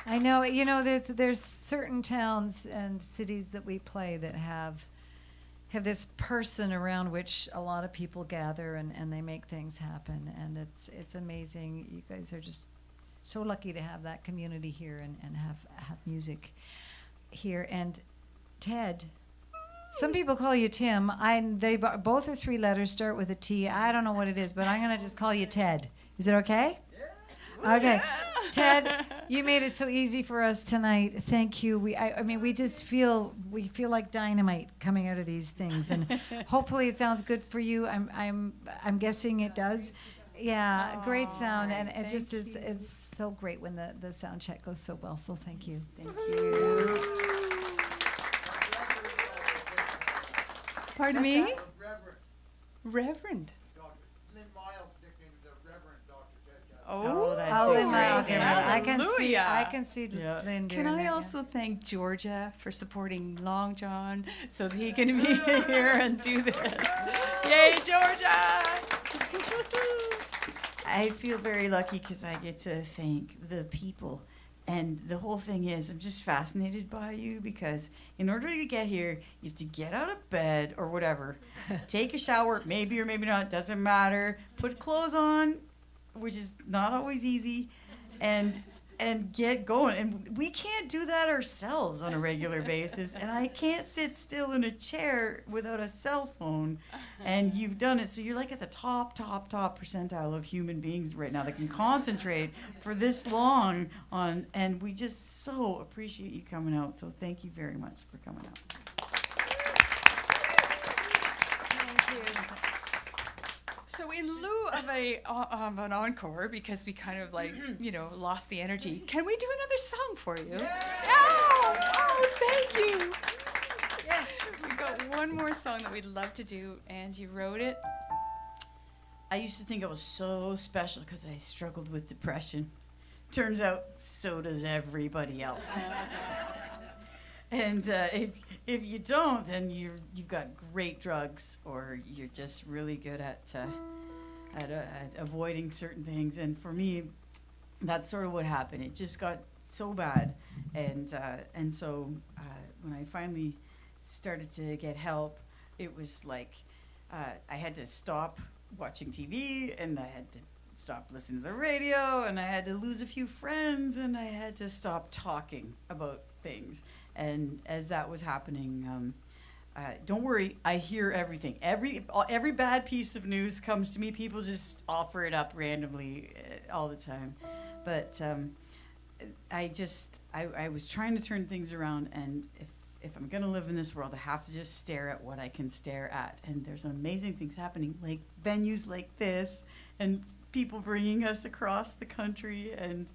I know. You know, there's certain towns and cities that we play that have this person around which a lot of people gather and they make things happen, and it's amazing. You guys are just so lucky to have that community here and have music here. And Ted, some people call you Tim. Both are 3 letters, start with a T. I don't know what it is, but I'm gonna just call you Ted. Is it okay? Yeah. Okay. Ted, you made it so easy for us tonight. Thank you. I mean, we feel like dynamite coming out of these things, and hopefully it sounds good for you. I'm guessing it does. Yeah, great sound, and it just is. It's so great when the sound check goes so well. So thank you. Thank you. Pardon me? Reverend. Oh, that's Oh, so Lynn, great. okay, I can see Yeah. Lynn doing Can I that, also thank Georgia for supporting Long John so that he can be here and do this? Yay, Georgia! I feel very lucky because I get to thank the people. And the whole thing is, I'm just fascinated by you because in order to get here, you have to get out of bed or whatever, take a shower, maybe or maybe not, doesn't matter, put clothes on, which is not always easy, and get going. And we can't do that ourselves on a regular basis. And I can't sit still in a chair without a cell phone. And you've done it. So you're like at the top percentile of human beings right now that can concentrate for this long on. And we just so appreciate you coming out. So thank you very much for coming out. So in lieu of an encore, because we kind of lost the energy, can we do another song for you? Oh, thank you. Yeah, we've got one more song that we'd love to do, and you wrote it. I used to think I was so special because I struggled with depression. Turns out, so does everybody else. And if you don't, then you've got great drugs, or you're just really good at avoiding certain things. And for me, that's sort of what happened. It just got so bad, and so when I finally started to get help, it was like I had to stop watching TV, and I had to stop listening to the radio, and I had to lose a few friends, and I had to stop talking about things. And as that was happening, don't worry, I hear everything. Every bad piece of news comes to me. People just offer it up randomly all the time. But I was trying to turn things around, and if I'm going to live in this world, I have to just stare at what I can stare at. And there's amazing things happening, like venues like this, and people bringing us across the country, and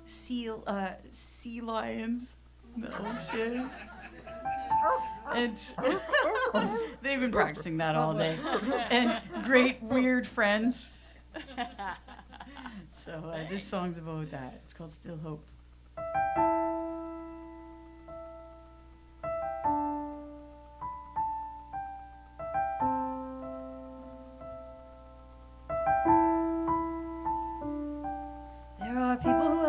sea lions in the ocean. And they've been practicing that all day. And great weird friends. So this song's about that. It's called Still Hope.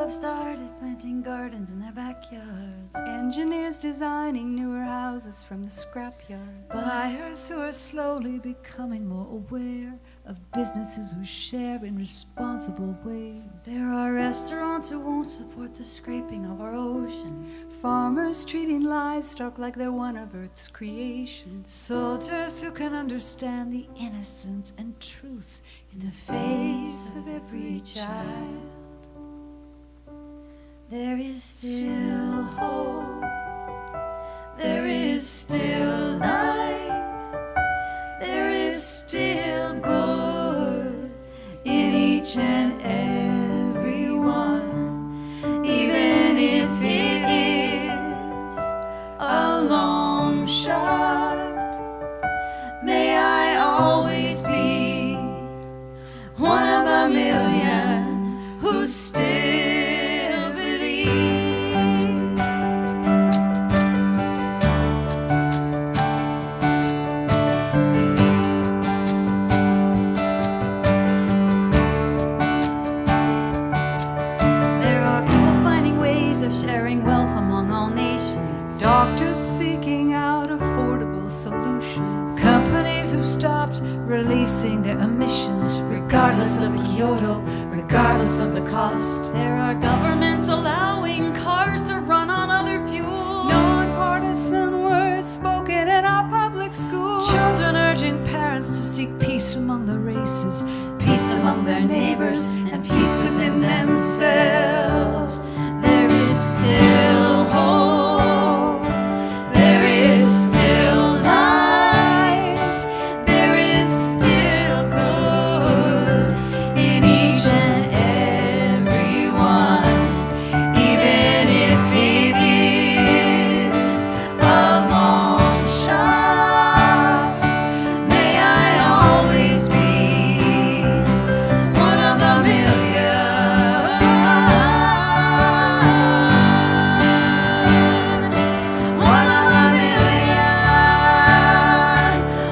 Started planting gardens in their backyards. Engineers designing newer houses from the scrapyard. Buyers who are slowly becoming more aware of businesses who share in responsible ways. There are restaurants who won't support the scraping of our oceans. Farmers treating livestock like they're one of Earth's creations. Soldiers who can understand the innocence and truth in the face of every child. There is still hope. There is still light. There is still good. There are people finding ways of sharing wealth among all nations. Doctors seeking out affordable solutions. Companies who stopped releasing their emissions. Regardless of Kyoto, regardless of the cost. There are governments allowing cars to run on other fuels. Non-partisan words spoken in our public schools. Children urging parents to seek peace among the races. Peace among their neighbors and peace within themselves. There is still hope. There is still light. There is still good in each and every one, even if it is a long shot. May I always be one of the million. One of the million.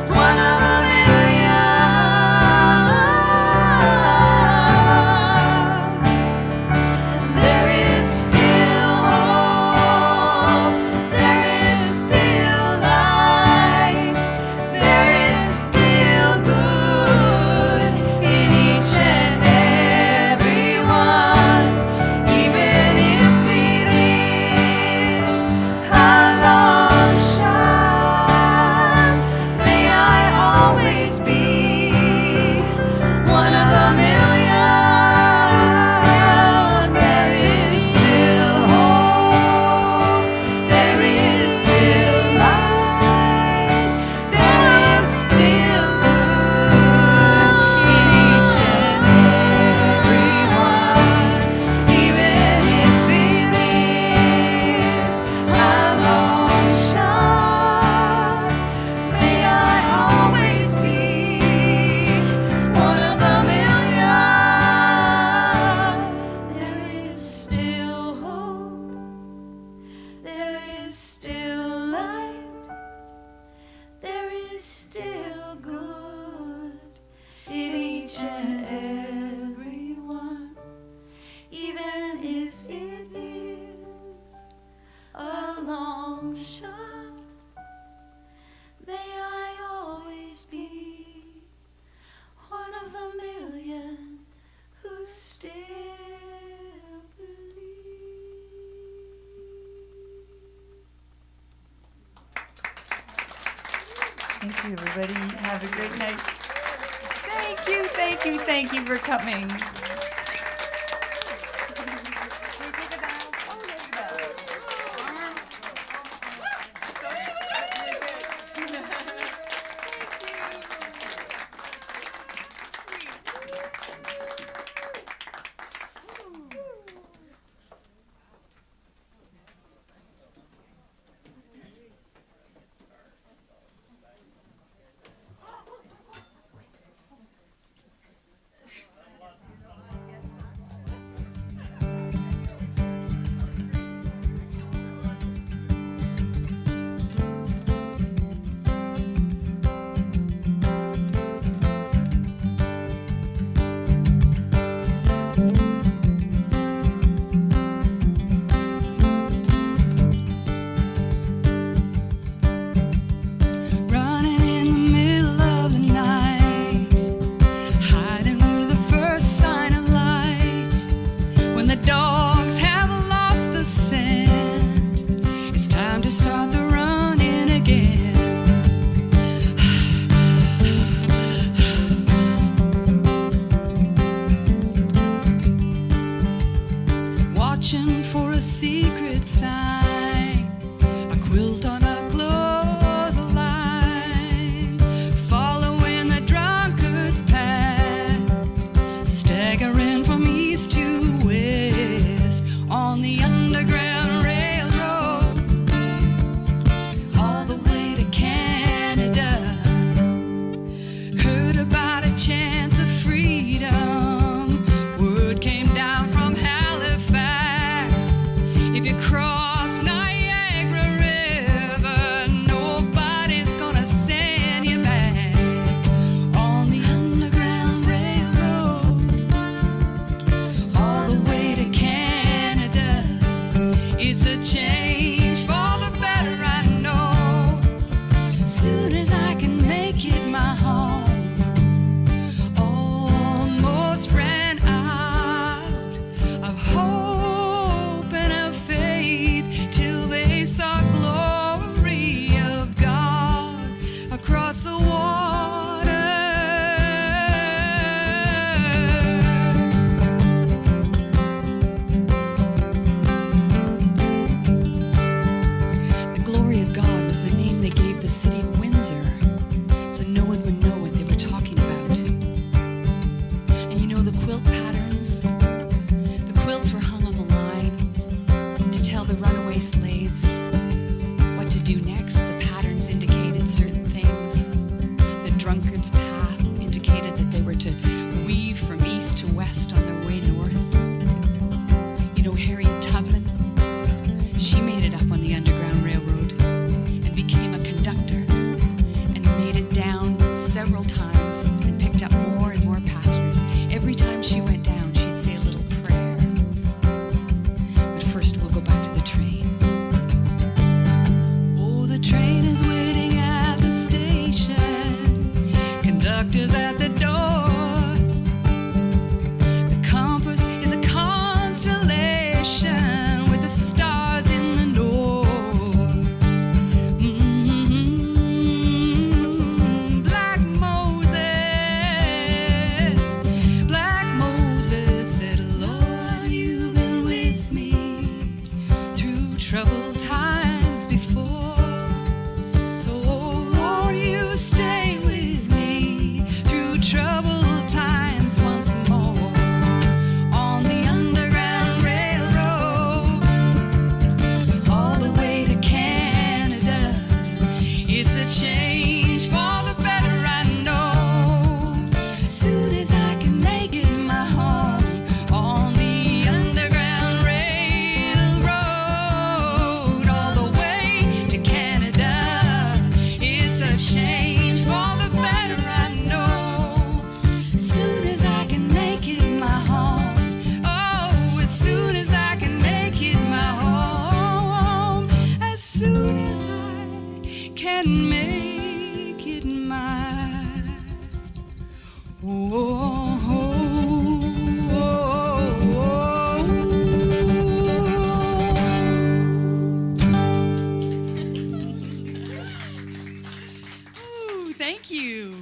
One of the million. There is still hope. There is still light. There is still good in each and every one, even if it is a long shot. May I always be one of the million. There is still hope. There is still light. There is still good in each and every one, even if it is a long shot. May I always be one of the million. There is still hope. There is still light. There is still good in each and every one, even if it is a long shot. May I always be one of the million who still believe. Thank you, everybody. Have a great night. Thank you for coming. Running in the middle of the night, hiding with the first sign of light. When the dogs have lost the scent, it's time to start the running again. Watching for a secret sign, a quilt on a clothesline, following the drunkard's path, staggering from east to west on the Underground Railroad, all the way to Canada. Heard about a chance of freedom. Word came down from Halifax. runaway slaves. What to do next? The patterns indicated certain things. The drunkard's path indicated that they were to weave from east to west on their way north. You know Harriet Tubman? She made it up on the Underground Railroad and became a conductor and made it down several times and picked up more and more passengers. Every time she went down, she'd say a little prayer. But first, we'll go back to the train. Oh, the train is waiting at the station. Conductor's at the door. The compass is a constellation with the stars in the north. Black Moses said, Lord, you've been with me through troubled times before. So won't you stay with me through troubled times once more? On the Underground Railroad, all the way to Canada. It's a change for the better, I know. Soon as I can make it my home on the Underground Railroad, all the way to Canada. It's a change for the better, I know. Soon as I can make it my home. Oh, as soon as I can make it my home. As soon as I can make it my Ooh, thank you.